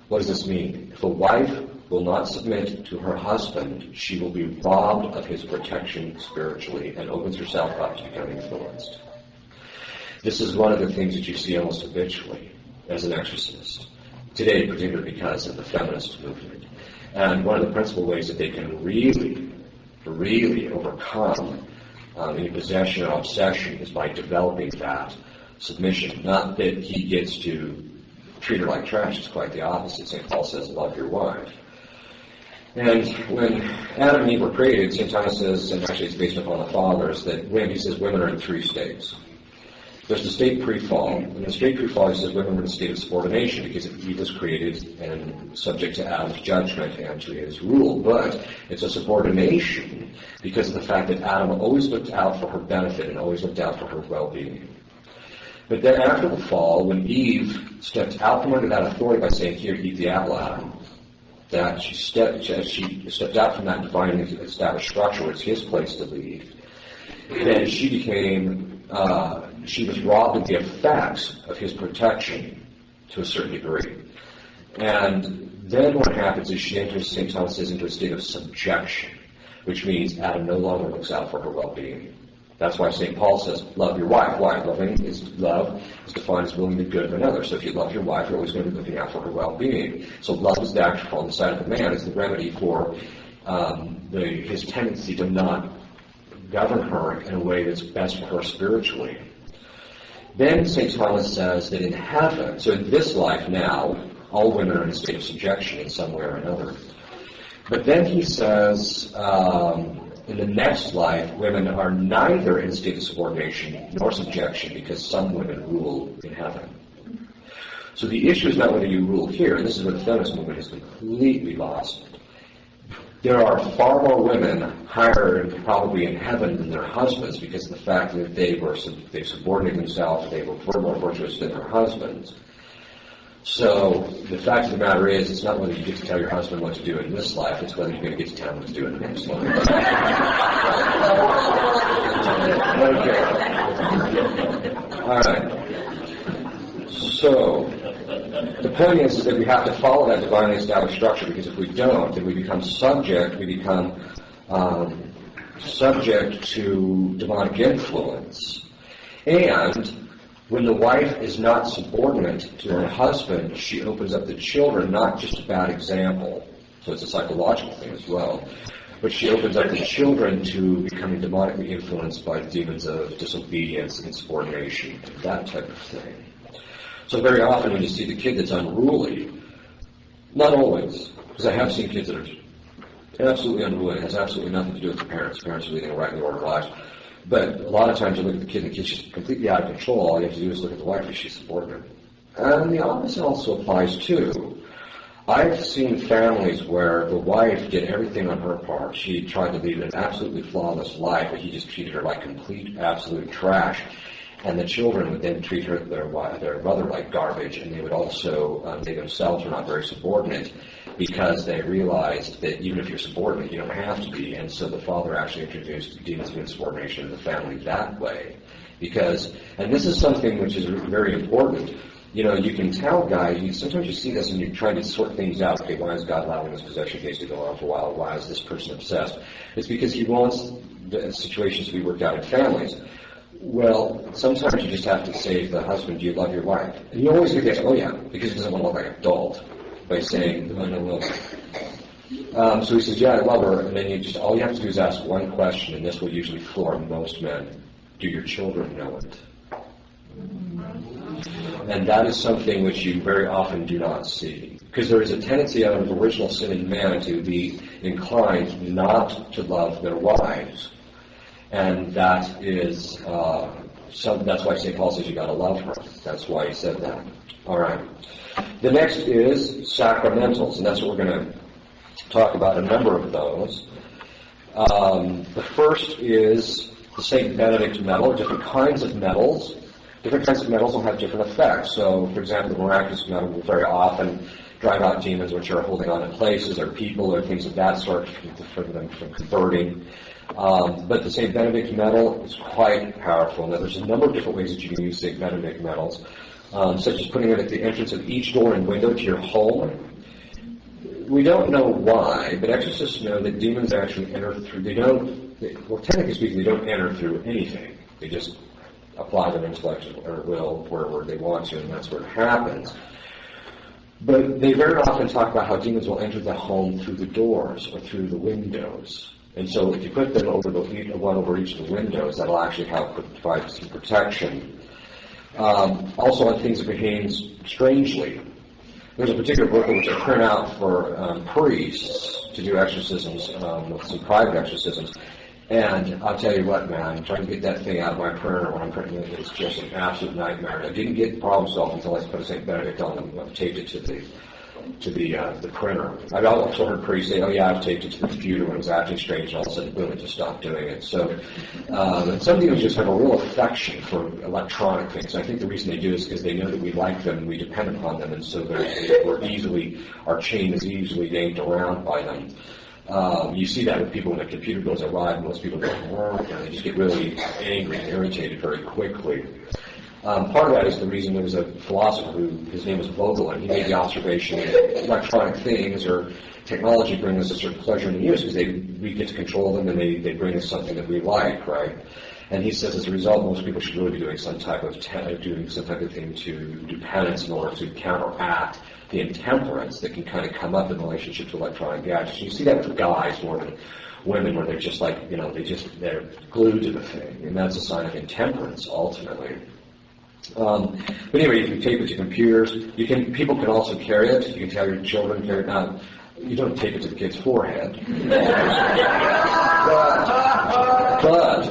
What does this mean? If a wife will not submit to her husband, she will be robbed of his protection spiritually and opens herself up to becoming influenced. This is one of the things that you see almost habitually as an exorcist, today particularly because of the feminist movement. And one of the principal ways that they can really overcome any possession or obsession is by developing that submission. Not that he gets to treat her like trash, it's quite the opposite. St. Paul says, love your wife. And when Adam and Eve were created, St. Thomas says, and actually it's based upon the fathers, that he says women are in three states. There's the state pre-fall. In the state pre-fall, he says women were in a state of subordination because Eve was created and subject to Adam's judgment and to his rule. But it's a subordination because of the fact that Adam always looked out for her benefit and always looked out for her well-being. But then after the fall, when Eve stepped out from under that authority by saying, here, eat the apple, Adam, that she stepped out from that divinely established structure where it's his place to lead, then she became, she was robbed of the effects of his protection to a certain degree. And then what happens is she enters, St. Thomas says, into a state of subjection, which means Adam no longer looks out for her well-being. That's why St. Paul says, love your wife. Why? Love is defined as willing the good of another. So if you love your wife, you're always going to be looking out for her well-being. So love is the actual, on the side of the man, is the remedy for his tendency to not govern her in a way that's best for her spiritually. Then St. Thomas says that in heaven, so in this life now, all women are in a state of subjection in some way or another. But then he says, in the next life, women are neither in a state of subordination nor subjection because some women rule in heaven. So the issue is not whether you rule here, and this is where the feminist movement has completely lost it. There are far more women higher and probably in heaven than their husbands because of the fact that they subordinated themselves, they were far more virtuous than their husbands. So the fact of the matter is, it's not whether you get to tell your husband what to do in this life, it's whether you're going to get to tell him what to do in the next life. Okay. All right. So the point is that we have to follow that divinely established structure, because if we don't, then we become subject to demonic influence. And when the wife is not subordinate to her husband, she opens up the children not just a bad example, so it's a psychological thing as well, but she opens up the children to becoming demonically influenced by the demons of disobedience, insubordination, that type of thing. So very often when you see the kid that's unruly, not always, because I have seen kids that are absolutely unruly, it has absolutely nothing to do with the parents. Parents are leading a right in the order of lives. But a lot of times you look at the kid and the kid's just completely out of control. All you have to do is look at the wife and she's subordinate. And the opposite also applies too. I've seen families where the wife did everything on her part. She tried to lead an absolutely flawless life, but he just treated her like complete, absolute trash. And the children would then treat their mother like garbage, and they would also, they themselves were not very subordinate, because they realized that even if you're subordinate, you don't have to be. And so the father actually introduced demons of insubordination in the family that way. And this is something which is very important. You know, you can tell guys, sometimes you see this and you're trying to sort things out. Okay, why is God allowing this possession case to go on for a while? Why is this person obsessed? It's because he wants the situations to be worked out in families. Well, sometimes you just have to say to the husband, do you love your wife? And you always get the answer, oh yeah, because he doesn't want to look like a dolt by saying, no. So he says, yeah, I love her. And then all you have to do is ask one question, and this will usually floor most men. Do your children know it? And that is something which you very often do not see. Because there is a tendency out of original sin in man to be inclined not to love their wives. And that is, that's why St. Paul says you gotta love her. That's why he said that. Alright. The next is sacramentals, and that's what we're going to talk about, a number of those. The first is the St. Benedict medal, different kinds of medals. Different kinds of medals will have different effects. So, for example, the miraculous medal will very often drive out demons which are holding on to places or people or things of that sort for them from converting. But the St. Benedict medal is quite powerful. Now, there's a number of different ways that you can use St. Benedict medals, such as putting it at the entrance of each door and window to your home. We don't know why, but exorcists know that demons actually enter through, technically speaking, they don't enter through anything. They just apply their intellect or will wherever they want to, and that's where it happens. But they very often talk about how demons will enter the home through the doors or through the windows. And so if you put them one over each of the windows, that'll actually help provide some protection. Also on things that behave strangely. There's a particular book which I print out for priests to do exorcisms, some private exorcisms. And I'll tell you what, man, trying to get that thing out of my printer when I'm printing it is just an absolute nightmare. I didn't get problem solved until I put a St. Benedict on and taped it to the printer. I've also heard priests say, oh yeah, I've taped it to the computer when it was acting strange, and all of a sudden, boom, it just stopped doing it. So, and some people just have a real affection for electronic things. I think the reason they do is because they know that we like them, we depend upon them, and so our chain is easily yanked around by them. You see that with people when the computer bills arrive, most people go, they just get really angry and irritated very quickly. Part of that is the reason there was a philosopher his name was Vogel, and he made the observation that electronic things or technology bring us a certain pleasure and use because we get to control them and they bring us something that we like, right? And he says as a result, most people should really be doing some type of thing to do penance in order to counteract the intemperance that can kind of come up in relationship to electronic gadgets. You see that with guys more than women, where they're just like, they're glued to the thing, and that's a sign of intemperance ultimately. But anyway, you can tape it to computers. People can also carry it. You can tell your children carry it. Now, you don't tape it to the kid's forehead. but,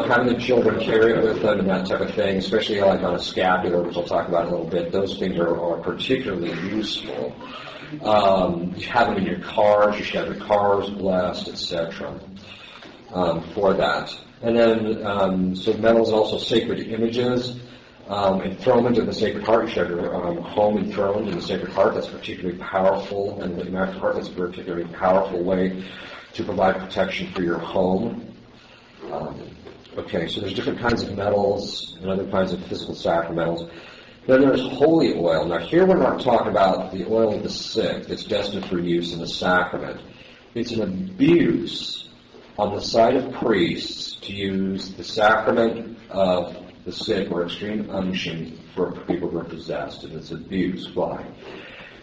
having the children carry it with them and that type of thing, especially like on a scapular, which I'll talk about in a little bit, those things are particularly useful. You have them in your cars. You should have your cars blessed, etc. For that. And then, so medals and also sacred images. Enthronement of the Sacred Heart, you should have your home enthroned in the Sacred Heart. That's particularly powerful, and the Immaculate Heart, that's a particularly powerful way to provide protection for your home. Okay, so there's different kinds of metals and other kinds of physical sacramentals. Then there's holy oil. Now here we're not talking about the oil of the sick that's destined for use in the sacrament. It's an abuse on the side of priests to use the sacrament of the sick or extreme unction for people who are possessed, and it's abuse. Why?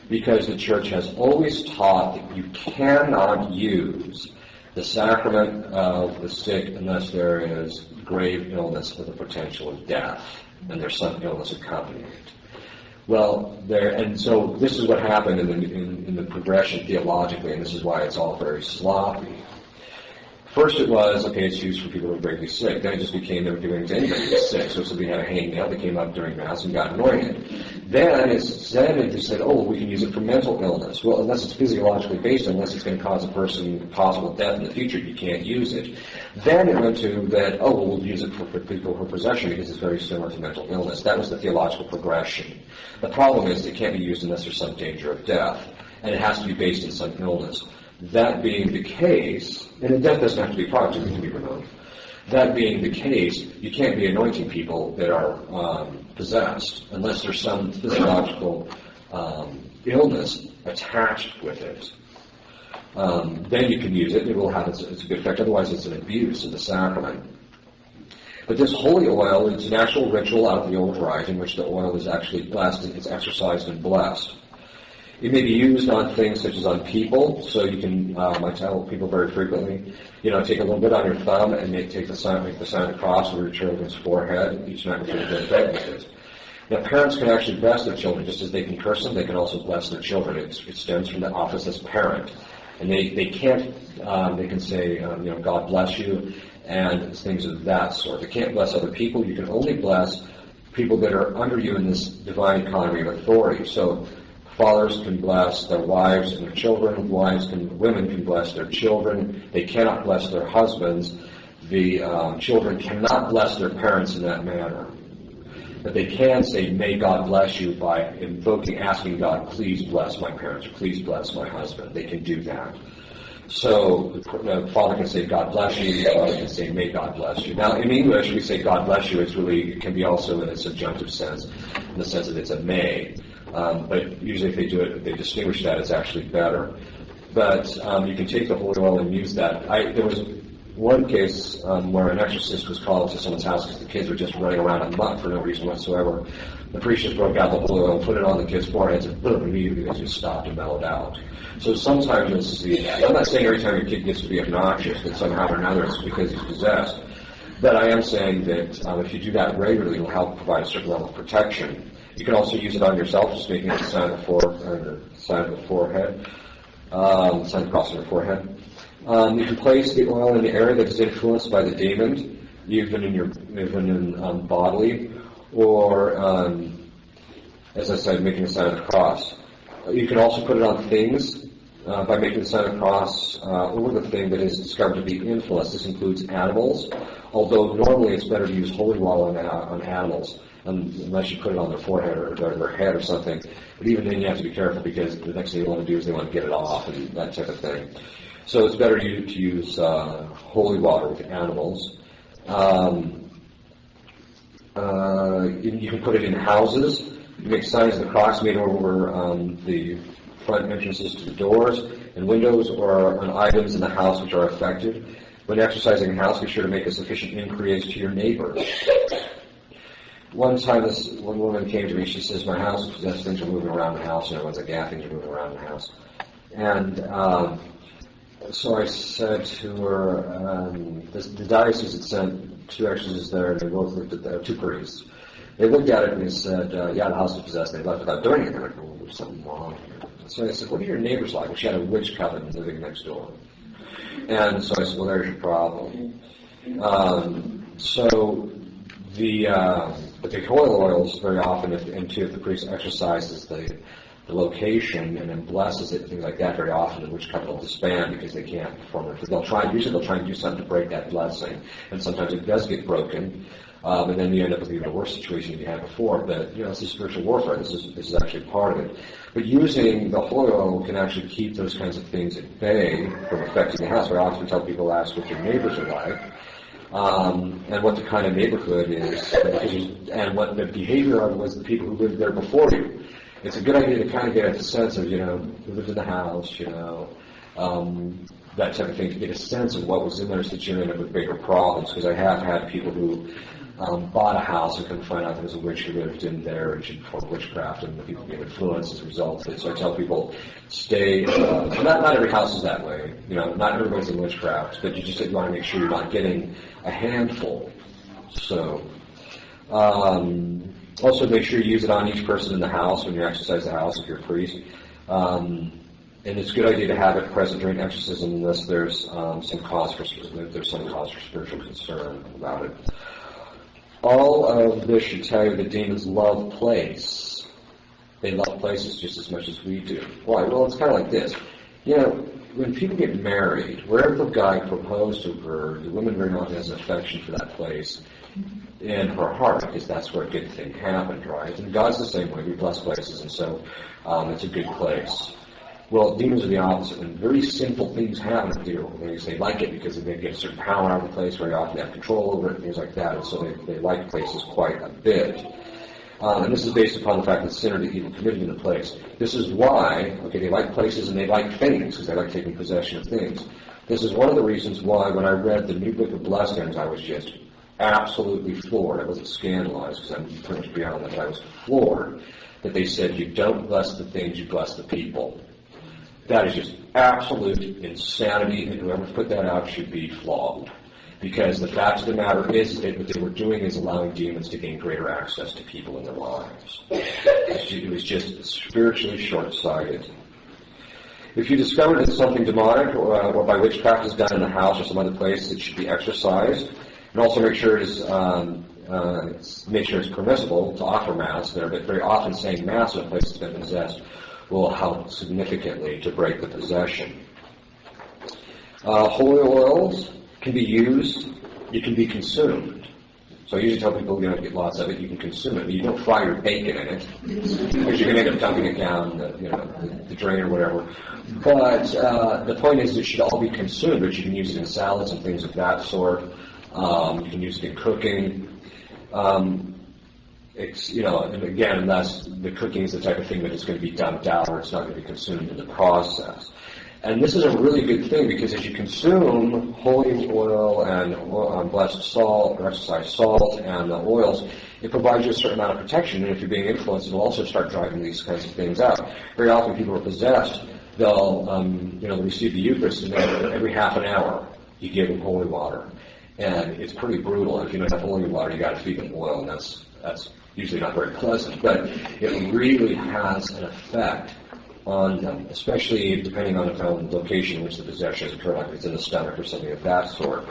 Because the Church has always taught that you cannot use the sacrament of the sick unless there is grave illness with the potential of death, and there's some illness accompanying it. Well, so this is what happened in the progression theologically, and this is why it's all very sloppy. First it was, okay, it's used for people who are gravely sick. Then it just became they were giving it to anybody who was sick. So if somebody had a hangnail, they came up during Mass and got anointed. Then they said, oh, we can use it for mental illness. Well, unless it's physiologically based, unless it's going to cause a person possible death in the future, you can't use it. Then it went to that, oh, well, we'll use it for people who are possession because it's very similar to mental illness. That was the theological progression. The problem is it can't be used unless there's some danger of death, and it has to be based in some illness. That being the case, and death doesn't have to be product, it can be remote. That being the case, you can't be anointing people that are possessed unless there's some physiological illness attached with it. Then you can use it, and it will have its good effect. Otherwise, it's an abuse of the sacrament. But this holy oil is an actual ritual out of the Old Rite in which the oil is actually blessed, it's exorcised and blessed. It may be used on things such as on people, so you can, I tell people very frequently, take a little bit on your thumb and make the sign of the cross over your children's forehead each night before you go to bed with it. Now, parents can actually bless their children, just as they can curse them, they can also bless their children. It stems from the office as parent. And they can't, they can say, God bless you, and things of that sort. They can't bless other people. You can only bless people that are under you in this divine economy of authority. So, fathers can bless their wives and their children. Women can bless their children. They cannot bless their husbands. The children cannot bless their parents in that manner. But they can say, may God bless you by asking God, please bless my parents, or please bless my husband. They can do that. So the father can say, God bless you. The mother can say, may God bless you. Now, in English, we say God bless you. It can be also in a subjunctive sense, in the sense that it's a may. But usually if they do it, if they distinguish that, it's actually better. But you can take the holy oil and use that. There was one case where an exorcist was called to someone's house because the kids were just running around amok for no reason whatsoever. The priest just broke out the holy oil and put it on the kids' foreheads, and boom, immediately they just stopped and mellowed out. So sometimes you'll see, I'm not saying every time your kid gets to be obnoxious that somehow or another it's because he's possessed, but I am saying that if you do that regularly, it will help provide a certain level of protection. You can also use it on yourself, just making it the sign of the forehead, sign of the cross on your forehead. You can place the oil in the area that is influenced by the demon, even in bodily, or as I said, making the sign of the cross. You can also put it on things by making the sign of the cross over the thing that is discovered to be influenced. This includes animals, although normally it's better to use holy water on animals, unless you put it on their forehead or their head or something. But even then you have to be careful because the next thing you want to do is they want to get it off and that type of thing. So it's better to use holy water with animals. You can put it in houses. You make signs of the cross made over the front entrances to the doors and windows or on items in the house which are affected. When exercising a house, be sure to make a sufficient increase to your neighbors. One time, one woman came to me. She says, "My house is possessed. Things are moving around the house. Everyone's like, yeah, things are moving around the house." And so I said to her, the diocese had sent two exorcists there, and they both looked at the two priests. They looked at it and they said, yeah, the house is possessed. They left without doing anything. Like, oh, there's something wrong here. So I said, what are your neighbors like? Well, she had a witch coven living next door. And so I said, well, there's your problem. But the holy oils very often, if the priest exercises the the location and then blesses it and things like that. Very often the witchcraft will disband because they can't perform it. Usually they'll try and do something to break that blessing, and sometimes it does get broken, and then you end up with even a worse situation than you had before. But this is spiritual warfare. This is actually part of it. But using the holy oil can actually keep those kinds of things at bay from affecting the house. I often tell people, ask what your neighbors are like. And what the kind of neighborhood is, and what the behavior of was the people who lived there before you. It's a good idea to kind of get a sense of, who lived in the house, that type of thing, to get a sense of what was in there so that you end up with bigger problems. Because I have had people who bought a house and couldn't find out there was a witch who lived in there and she performed witchcraft, and the people get influenced as a result of it. So I tell people, stay, not every house is that way, not everybody's in witchcraft, but you want to make sure you're not getting a handful. So, also make sure you use it on each person in the house when you exercise the house if you're a priest. And it's a good idea to have it present during exorcism unless there's some cause for spiritual concern about it. All of this should tell you that demons love place. They love places just as much as we do. Why? Well, it's kind of like this. When people get married, wherever the guy proposed to her, the woman very often has an affection for that place in her heart, because that's where a good thing happened, right? And God's the same way. We bless places, and so it's a good place. Well, demons are the opposite. When very simple things happen to people, they like it because they get a certain power out of the place. Very often they have control over it, things like that, and so they like places quite a bit. And this is based upon the fact that sin or the evil committed in the place. This is why, they like places and they like things, because they like taking possession of things. This is one of the reasons why when I read the new book of blessings, I was just absolutely floored. I wasn't scandalized, because I'm pretty much beyond that, but I was floored that they said, you don't bless the things, you bless the people. That is just absolute insanity, and whoever put that out should be flogged. Because the fact of the matter is that what they were doing is allowing demons to gain greater access to people in their lives. It was just spiritually short-sighted. If you discover that something demonic or by witchcraft is done in the house or some other place, it should be exorcised. And also make sure it's permissible to offer Mass there, but very often saying Mass in a place that's been possessed will help significantly to break the possession. Holy oils can be used, it can be consumed. So I usually tell people, get lots of it, you can consume it, but you don't fry your bacon in it, because you can end up dumping it down the drain or whatever. But the point is it should all be consumed, but you can use it in salads and things of that sort. You can use it in cooking. And again, unless the cooking is the type of thing that is going to be dumped out or it's not going to be consumed in the process. And this is a really good thing, because as you consume holy oil and blessed salt, or exercised salt, and the oils, it provides you a certain amount of protection. And if you're being influenced, it will also start driving these kinds of things out. Very often people are possessed. They'll receive the Eucharist, and then every half an hour you give them holy water. And it's pretty brutal. If you don't have holy water, you got to feed them oil, and that's usually not very pleasant. But it really has an effect on them, especially depending on the location in which the possession has occurred, like if it's in the stomach or something of that sort.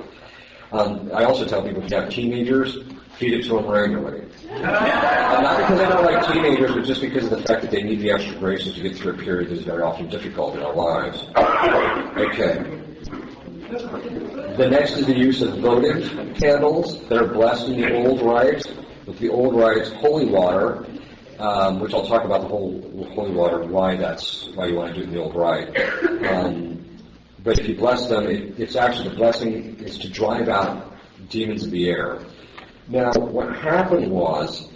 I also tell people if you have teenagers, feed it to them regularly. Not because I don't like teenagers, but just because of the fact that they need the extra graces to get through a period that is very often difficult in our lives. Okay. The next is the use of votive candles that are blessed in the old rite, with the old rite's holy water, which I'll talk about the whole holy water, why you want to do it in the old rite. But if you bless them, it's actually, the blessing is to drive out demons of the air. Now, what happened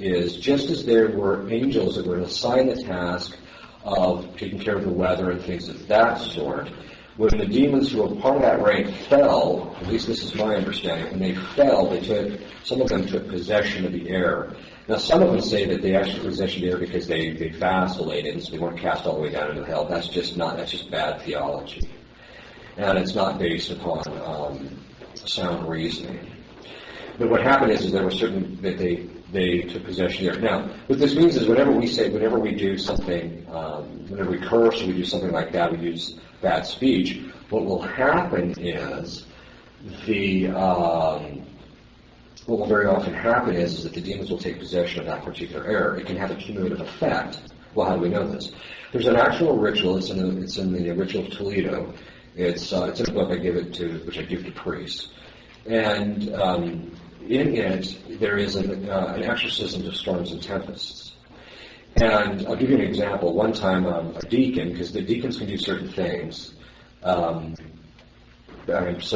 is just as there were angels that were assigned the task of taking care of the weather and things of that sort, when the demons who were part of that rite fell, at least this is my understanding, when they fell, some of them took possession of the air. Now, some of them say that they actually took possession of the air because they vacillated, and so they weren't cast all the way down into hell. That's just bad theology. And it's not based upon sound reasoning. But what happened is there were certain that they took possession of the air. Now, what this means is whenever we do something, whenever we curse or we do something like that, we use bad speech, what will happen is what will very often happen is that the demons will take possession of that particular air. It can have a cumulative effect Well, how do we know this? There's an actual ritual. It's in the Ritual of Toledo. It's in a book which I give to priests, and in it there is an exorcism of storms and tempests. And I'll give you an example. One time, a deacon, because the deacons can do certain things. So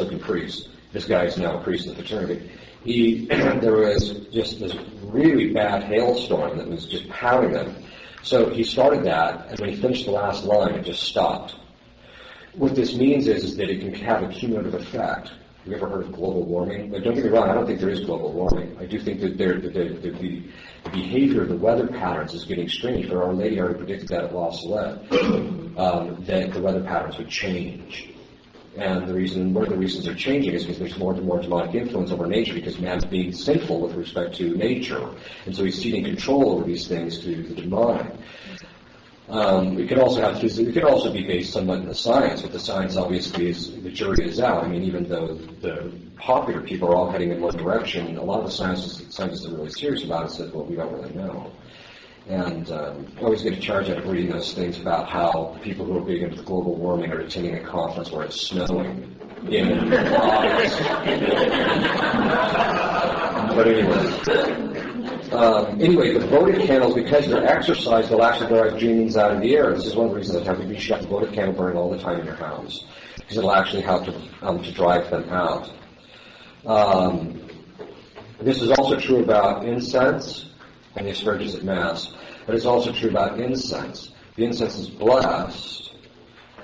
can priests. This guy is now a priest in the fraternity. There was just this really bad hailstorm that was just pounding them. So he started that, and when he finished the last line, it just stopped. What this means is that it can have a cumulative effect. Have you ever heard of global warming? But don't get me wrong, I don't think there is global warming. I do think that the behavior of the weather patterns is getting strange. But Our Lady already predicted that at La Salette, that the weather patterns would change. And one of the reasons they're changing is because there's more and more demonic influence over nature, because man's being sinful with respect to nature. And so he's ceding control over these things to the demonic. It could also be based somewhat in the science, but the science obviously the jury is out. I mean, even though the popular people are all heading in one direction, a lot of the scientists that are really serious about it said, well, we don't really know. And I always get a charge out of reading those things about how people who are big into global warming are attending a conference where it's snowing in August. But anyway, the votive candles, because they're exercised, they'll actually drive demons out of the air. This is one of the reasons that have to be shut the votive candle burning all the time in your house, because it'll actually help to drive them out. This is also true about incense and the asperges at Mass, but it's also true about incense. The incense is blessed.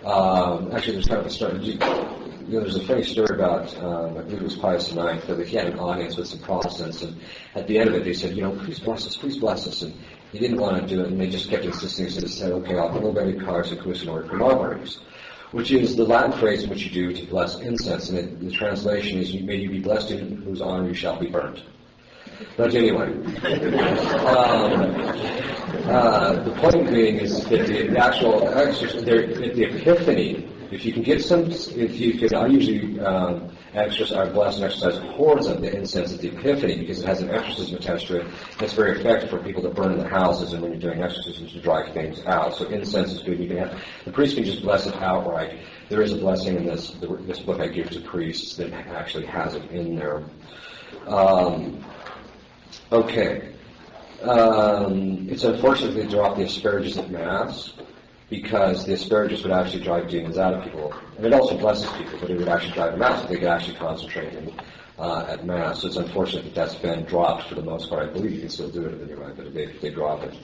Actually, there's kind of a story. There's a funny story about, I believe it was Pius IX, that he had an audience with some Protestants, and at the end of it, they said, please bless us, and he didn't want to do it, and they just kept insisting, so they said, okay, I'll go bene cars and quisnor promoveris, which is the Latin phrase in which you do to bless incense, and the translation is, may you be blessed in whose honor you shall be burnt. But anyway, the point being is that the actual the Epiphany, if you can get I usually bless and exercise hordes of the incense at the Epiphany because it has an exorcism attached to it. And it's very effective for people to burn in the houses and when you're doing exorcisms to drive things out. So incense is good. The priest can just bless it outright. There is a blessing in this book I give to priests that actually has it in there. Okay. It's unfortunate they drop the asparagus at Mass because the asparagus would actually drive demons out of people. And it also blesses people, but it would actually drive them out so they could actually concentrate at Mass. So it's unfortunate that that's been dropped for the most part. I believe you can still do it anyway, but they drop it.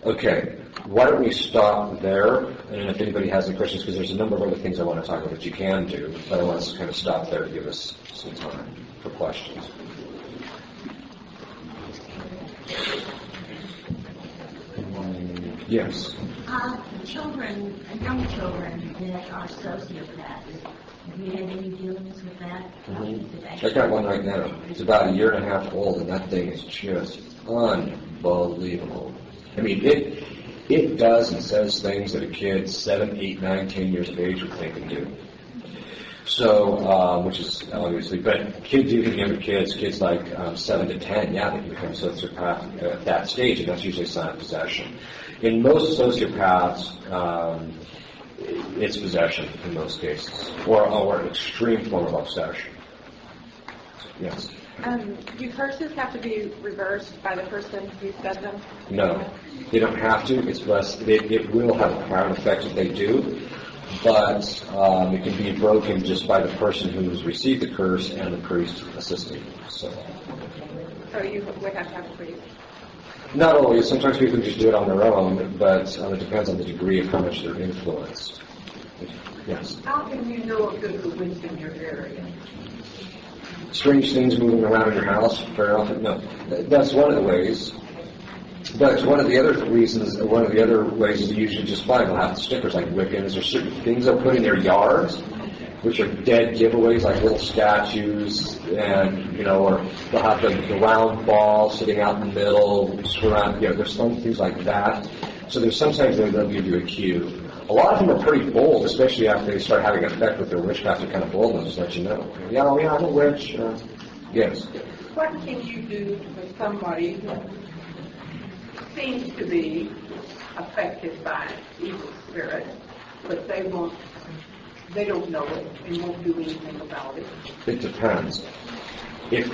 Okay. Why don't we stop there? And if anybody has any questions, because there's a number of other things I want to talk about that you can do, but I want us to kind of stop there to give us some time for questions. Yes. Young children that are sociopaths. Have you had any dealings with that? Mm-hmm. I got one right now. It's about a year and a half old, and that thing is just unbelievable. I mean, it does and says things that a kid 7, 8, 9, 10 years of age would think and do. So, which is obviously, but kids, even younger kids like 7 to 10, yeah, they can become sociopath at that stage, and that's usually a sign of possession. In most sociopaths, it's possession in most cases, or an extreme form of obsession. Yes. Do curses have to be reversed by the person who said them? No, they don't have to. It's less. It will have a profound effect if they do. But it can be broken just by the person who's received the curse and the priest assisting. So you would have to have a priest? Not always. Sometimes people can just do it on their own, but it depends on the degree of how much they're influenced. Yes? How can you know if there's a wind in your area? Strange things moving around in your house very often? No. That's one of the ways. But one of the other ways is usually just fine. They'll have stickers like Wiccans or certain things they'll put in their yards, which are dead giveaways, like little statues, and or they'll have the round ball sitting out in the middle, surround. There's some things like that. So there's sometimes they'll give you a cue. A lot of them are pretty bold, especially after they start having an effect with their witchcraft. They're kind of bold and just let you know. Yeah, I'm a witch. Yes. What can you do for somebody who seems to be affected by evil spirit, but they don't know it and won't do anything about it? It depends. If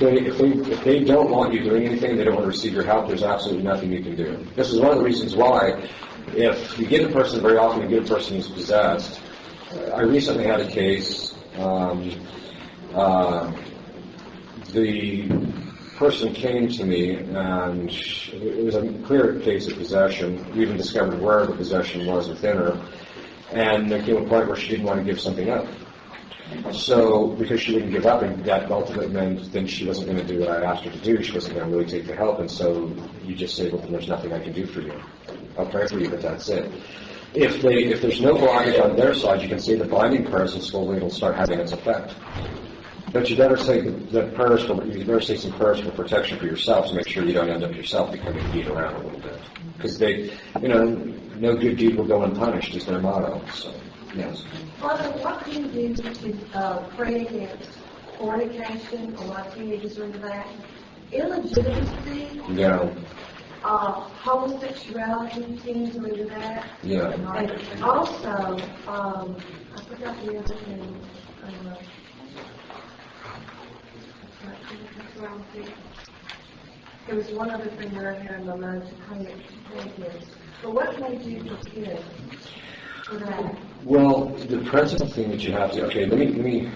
they don't want you doing anything, they don't want to receive your help, there's absolutely nothing you can do. This is one of the reasons why, if you get a person, very often you get a person who's possessed. I recently had a case, the person came to me, and it was a clear case of possession. We even discovered where the possession was within her, and there came a point where she didn't want to give something up. So, because she wouldn't give up, and that ultimately meant then she wasn't going to do what I asked her to do, she wasn't going to really take the help, and so you just say, well, then there's nothing I can do for you. I'll pray for you, but that's it. If there's no blockage on their side, you can say the binding prayers, and slowly it'll start having its effect. But you better say you better say some prayers for protection for yourself to make sure you don't end up yourself becoming beat around a little bit. Because no good deed will go unpunished is their motto. So, yes. Father, what can you do to pray against fornication? A lot of teenagers are into that. Illegitimacy. Yeah. Homosexuality, teens are into that. Yeah. And also, I forgot the other thing. There was one other thing that I had in my mind to pray against. But what can I do for kids for that? Well, the principal thing that you have to, okay, let me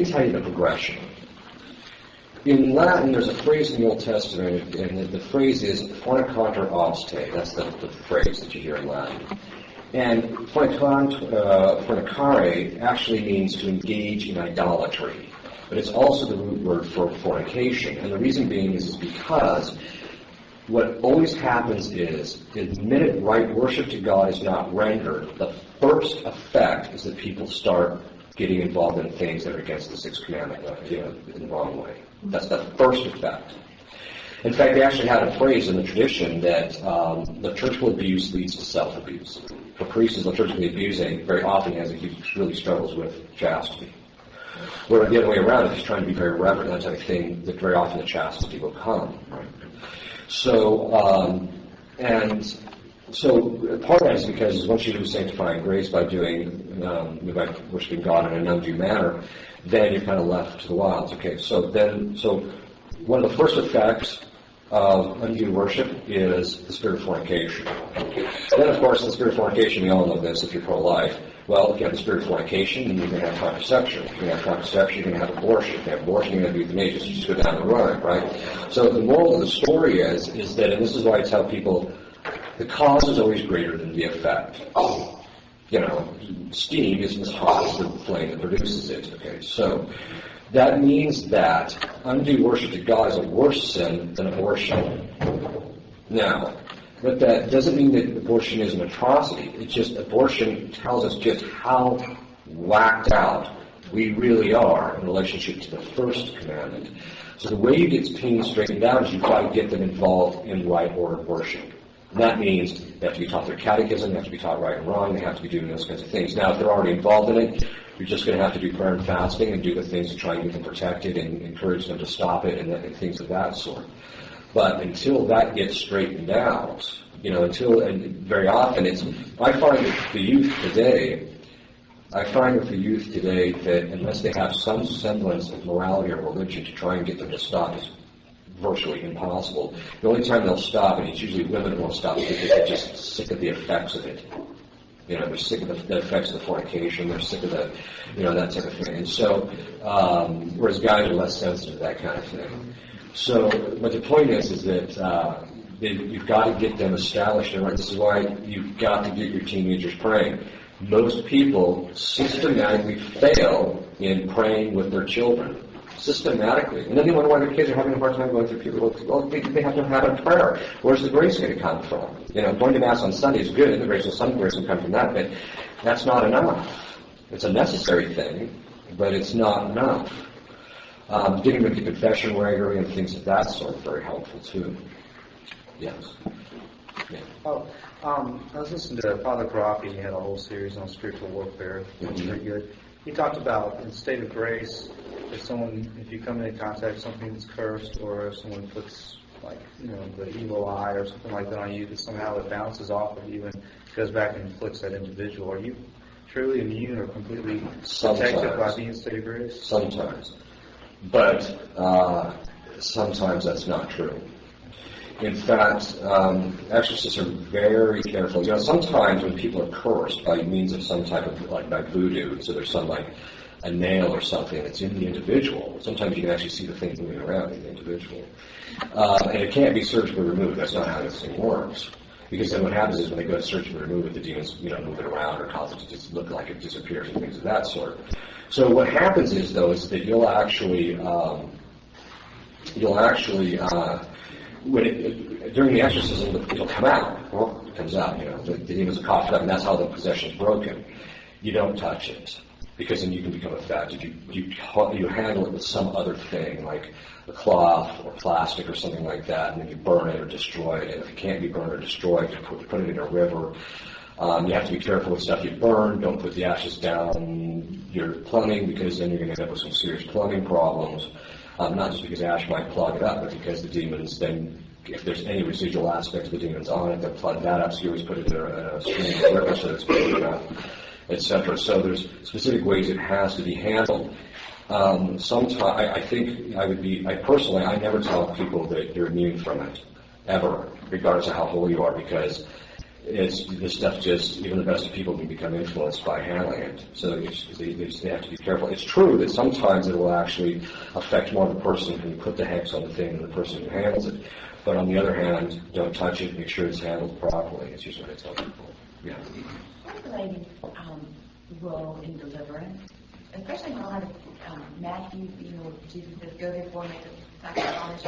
tell you the progression. In Latin, there's a phrase in the Old Testament, and the phrase is fornicator obste. That's the phrase that you hear in Latin. And fornicare actually means to engage in idolatry. But it's also the root word for fornication. And the reason being is because what always happens is the minute right worship to God is not rendered, the first effect is that people start getting involved in things that are against the sixth commandment, in the wrong way. That's the first effect. In fact, they actually had a phrase in the tradition that the churchly abuse leads to self-abuse. For priests, the churchly abusing very often he really struggles with chastity. Where the other way around, if he's trying to be very reverent, that type of thing, that very often the chastity will come. Right? So, part of that is because once you do sanctifying grace by by worshiping God in an undue manner, then you're kind of left to the wilds. Okay, so one of the first effects of undue worship is the spirit of fornication. Then, of course, the spirit of fornication, we all know this if you're pro-life. Well, if you have the spirit of fornication, then you're going to have contraception. If you're going to have contraception, you're going to have abortion. If you have abortion, you're going to be euthanasia. You just go down the road, right? So the moral of the story is that, and this is why I tell people, the cause is always greater than the effect. Steam isn't as hot as the flame that produces it. Okay, so that means that undue worship to God is a worse sin than abortion. Now, but that doesn't mean that abortion is an atrocity. It's just abortion tells us just how whacked out we really are in relationship to the first commandment. So the way you get teens straightened out is you've got to get them involved in right order worship. And that means they have to be taught their catechism, they have to be taught right and wrong, they have to be doing those kinds of things. Now, if they're already involved in it, you're just going to have to do prayer and fasting and do the things to try and get them protected and encourage them to stop it and things of that sort. But until that gets straightened out, and very often I find with the youth today that unless they have some semblance of morality or religion to try and get them to stop is virtually impossible. The only time they'll stop, and it's usually women who will stop, is because they're just sick of the effects of it. They're sick of the effects of the fornication. They're sick of that type of thing. And so, whereas guys are less sensitive to that kind of thing. So, but the point is that you've got to get them established. And this is why you've got to get your teenagers praying. Most people systematically fail in praying with their children. Systematically. And then they wonder why their kids are having a hard time going through puberty. Well, they have to have a prayer. Where's the grace going to come from? Going to Mass on Sunday is good. The grace will come from that, but that's not enough. It's a necessary thing, but it's not enough. Getting them to confession regularly and things of that sort are very helpful, too. Yes. Yeah. I was listening to Father Graffi. He had a whole series on spiritual warfare. It was pretty good. He talked about in state of grace, if you come into contact with something that's cursed, or if someone puts like, the evil eye or something like that on you, that somehow it bounces off of you and goes back and inflicts that individual. Are you truly immune or completely protected by being state of grace? Sometimes. But sometimes that's not true. In fact, exorcists are very careful. Sometimes when people are cursed by means of some type of, like by voodoo, so there's some like a nail or something that's in the individual, sometimes you can actually see the thing moving around in the individual. And it can't be surgically removed. That's not how this thing works. Because then what happens is when they go to surgically remove it, the demons, move it around or cause it to just look like it disappears and things of that sort. So what happens is, though, is that you'll actually during the exorcism, it'll come out. Well, it comes out, the demons are coughed up, and that's how the possession is broken. You don't touch it, because then you can become affected. You handle it with some other thing, like a cloth or plastic or something like that, and then you burn it or destroy it. And if it can't be burned or destroyed, you put it in a river. You have to be careful with stuff you burn. Don't put the ashes down your plumbing, because then you're going to end up with some serious plumbing problems. Not just because ash might clog it up, but because the demons then, if there's any residual aspect of the demons on it, they'll plug that up, so you always put it in a stream of river so it's clean enough, etc. So there's specific ways it has to be handled. Sometimes, I never tell people that you're immune from it, ever, regardless of how holy you are, because this stuff just, even the best of people can become influenced by handling it. So they have to be careful. It's true that sometimes it will actually affect more the person who put the hex on the thing than the person who handles it. But on the other hand, don't touch it. Make sure it's handled properly. It's usually what I tell people. Yeah. What's the lady's role in deliverance? Especially in a lot of Matthew, Jesus says, go therefore and make disciples,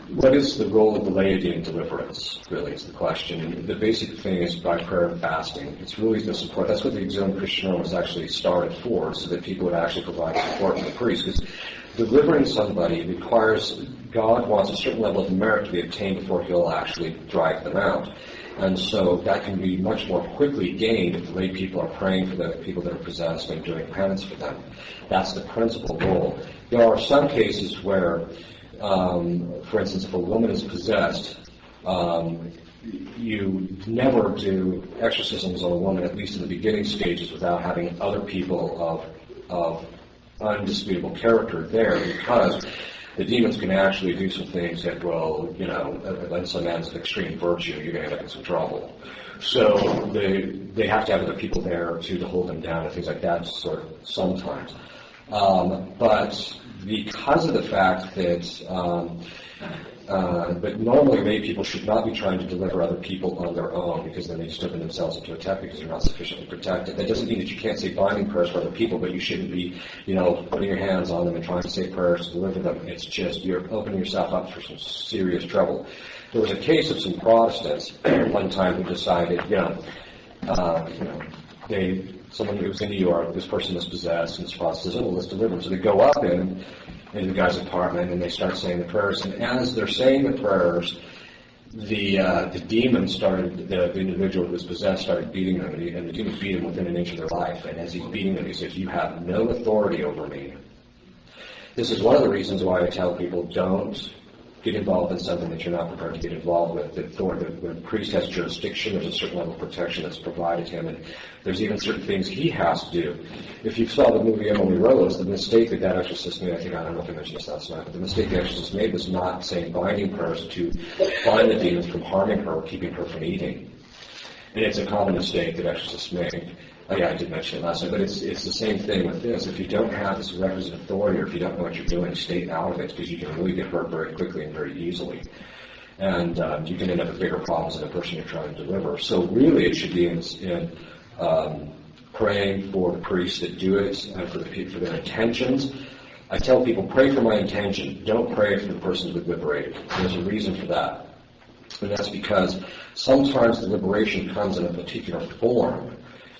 What is the role of the laity in deliverance, really, is the question. The basic thing is by prayer and fasting. It's really the support. That's what the Auxilium Christianorum was actually started for, so that people would actually provide support to the priest. Because delivering somebody requires, God wants a certain level of merit to be obtained before he'll actually drive them out. And so that can be much more quickly gained if the lay people are praying for the people that are possessed and doing penance for them. That's the principal role. There are some cases where, for instance, if a woman is possessed, you never do exorcisms on a woman, at least in the beginning stages, without having other people of undisputable character there, because the demons can actually do some things that will, unless a man's of extreme virtue, you're going to end up in some trouble. So they have to have other people there to hold them down and things like that, sort of, sometimes. But because of the fact that but normally lay people should not be trying to deliver other people on their own, because then they just open themselves into attack because they're not sufficiently protected. That doesn't mean that you can't say binding prayers for other people, but you shouldn't be, putting your hands on them and trying to say prayers to deliver them. It's just you're opening yourself up for some serious trouble. There was a case of some Protestants one time who decided, someone who was in New York, this person was possessed, and this Protestant says, let's deliver him. So they go up in the guy's apartment, and they start saying the prayers. And as they're saying the prayers, the demon started, the individual who was possessed started beating them, and the demon beat him within an inch of their life. And as he's beating them, he says, you have no authority over me. This is one of the reasons why I tell people, don't get involved in something that you're not prepared to get involved with. The priest has jurisdiction. There's a certain level of protection that's provided him, and there's even certain things he has to do. If you saw the movie Emily Rose, the mistake that exorcist made, I don't know if I mentioned this last night, but the mistake the exorcist made was not saying binding prayers to bind the demons from harming her or keeping her from eating. And it's a common mistake that exorcists make. Oh yeah, I did mention it last night, but it's the same thing with this. If you don't have this requisite authority, or if you don't know what you're doing, stay out of it, because you can really get hurt very quickly and very easily. And you can end up with bigger problems than the person you're trying to deliver. So really it should be in praying for the priests that do it and for their intentions. I tell people, pray for my intention. Don't pray for the person to be liberated. There's a reason for that. And that's because sometimes the liberation comes in a particular form.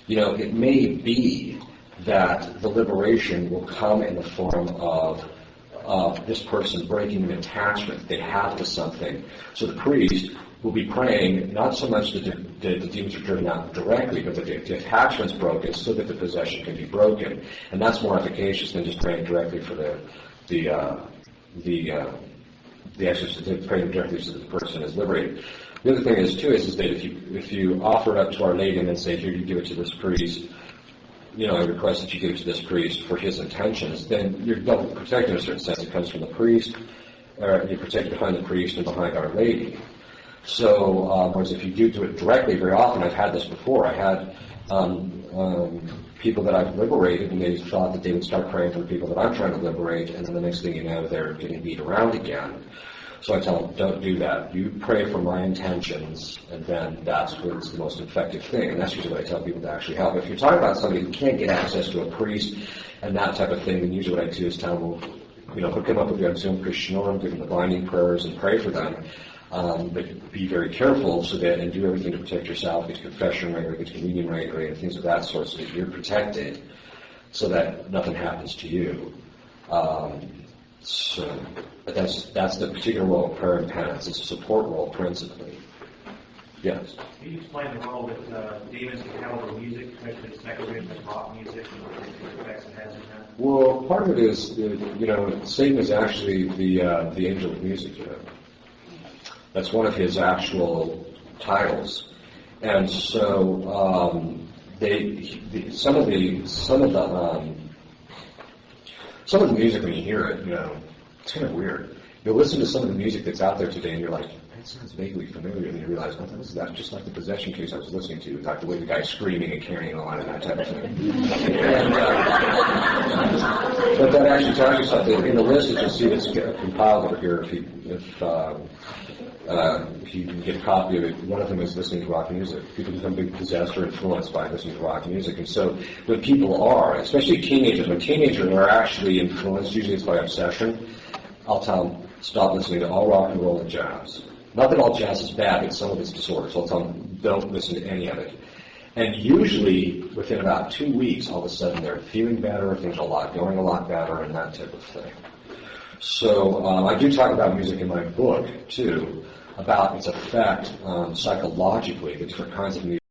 It may be that the liberation will come in the form of this person breaking an attachment they have to something. So the priest will be praying not so much that the demons are driven out directly, but that the attachment's broken so that the possession can be broken. And that's more efficacious than just praying directly for the the praying directly so that the person is liberated. The other thing is too is that if you offer it up to Our Lady and then say, here, you give it to this priest, I request that you give it to this priest for his intentions, then you're double protected in a certain sense. It comes from the priest, or you're protected behind the priest and behind Our Lady. So, whereas if you do it directly, very often, I've had this before, I had people that I've liberated, and they thought that they would start praying for the people that I'm trying to liberate, and then the next thing you know, they're getting beat around again. So I tell them, don't do that. You pray for my intentions, and then that's what's the most effective thing. And that's usually what I tell people to actually help. If you're talking about somebody who can't get access to a priest and that type of thing, then usually what I do is tell them, well, hook them up with your Zoom Krishnoram, give them the binding prayers, and pray for them. But be very careful and do everything to protect yourself, get confession regularly, get communion regularly, and things of that sort, so that you're protected, so that nothing happens to you. But that's the particular role of prayer and penance. It's a support role principally. Yes? Can you explain the role that demons can have over music, especially secular and rock music, and the effects it has in that? Well, part of it is, Satan is actually the angel of music. That's one of his actual titles. And so some of the music, when you hear it, it's kind of weird. You'll listen to some of the music that's out there today, and you're like, that sounds vaguely familiar, and you realize, that's just like the possession case I was listening to, like the way the guy's screaming and carrying on and that type of thing. And, but that actually tells you something. In the list that you'll see that's compiled over here, if you can get a copy of it, one of them is listening to rock music. People become possessed or influenced by listening to rock music. And so when people are, especially teenagers, when teenagers are actually influenced, usually it's by obsession, I'll tell them, stop listening to all rock and roll and jazz. Not that all jazz is bad, but some of it's disorder. So I'll tell them, don't listen to any of it. And usually, within about 2 weeks, all of a sudden they're feeling better, things are going a lot better, and that type of thing. So I do talk about music in my book, too, about its effect psychologically, the different kinds of music.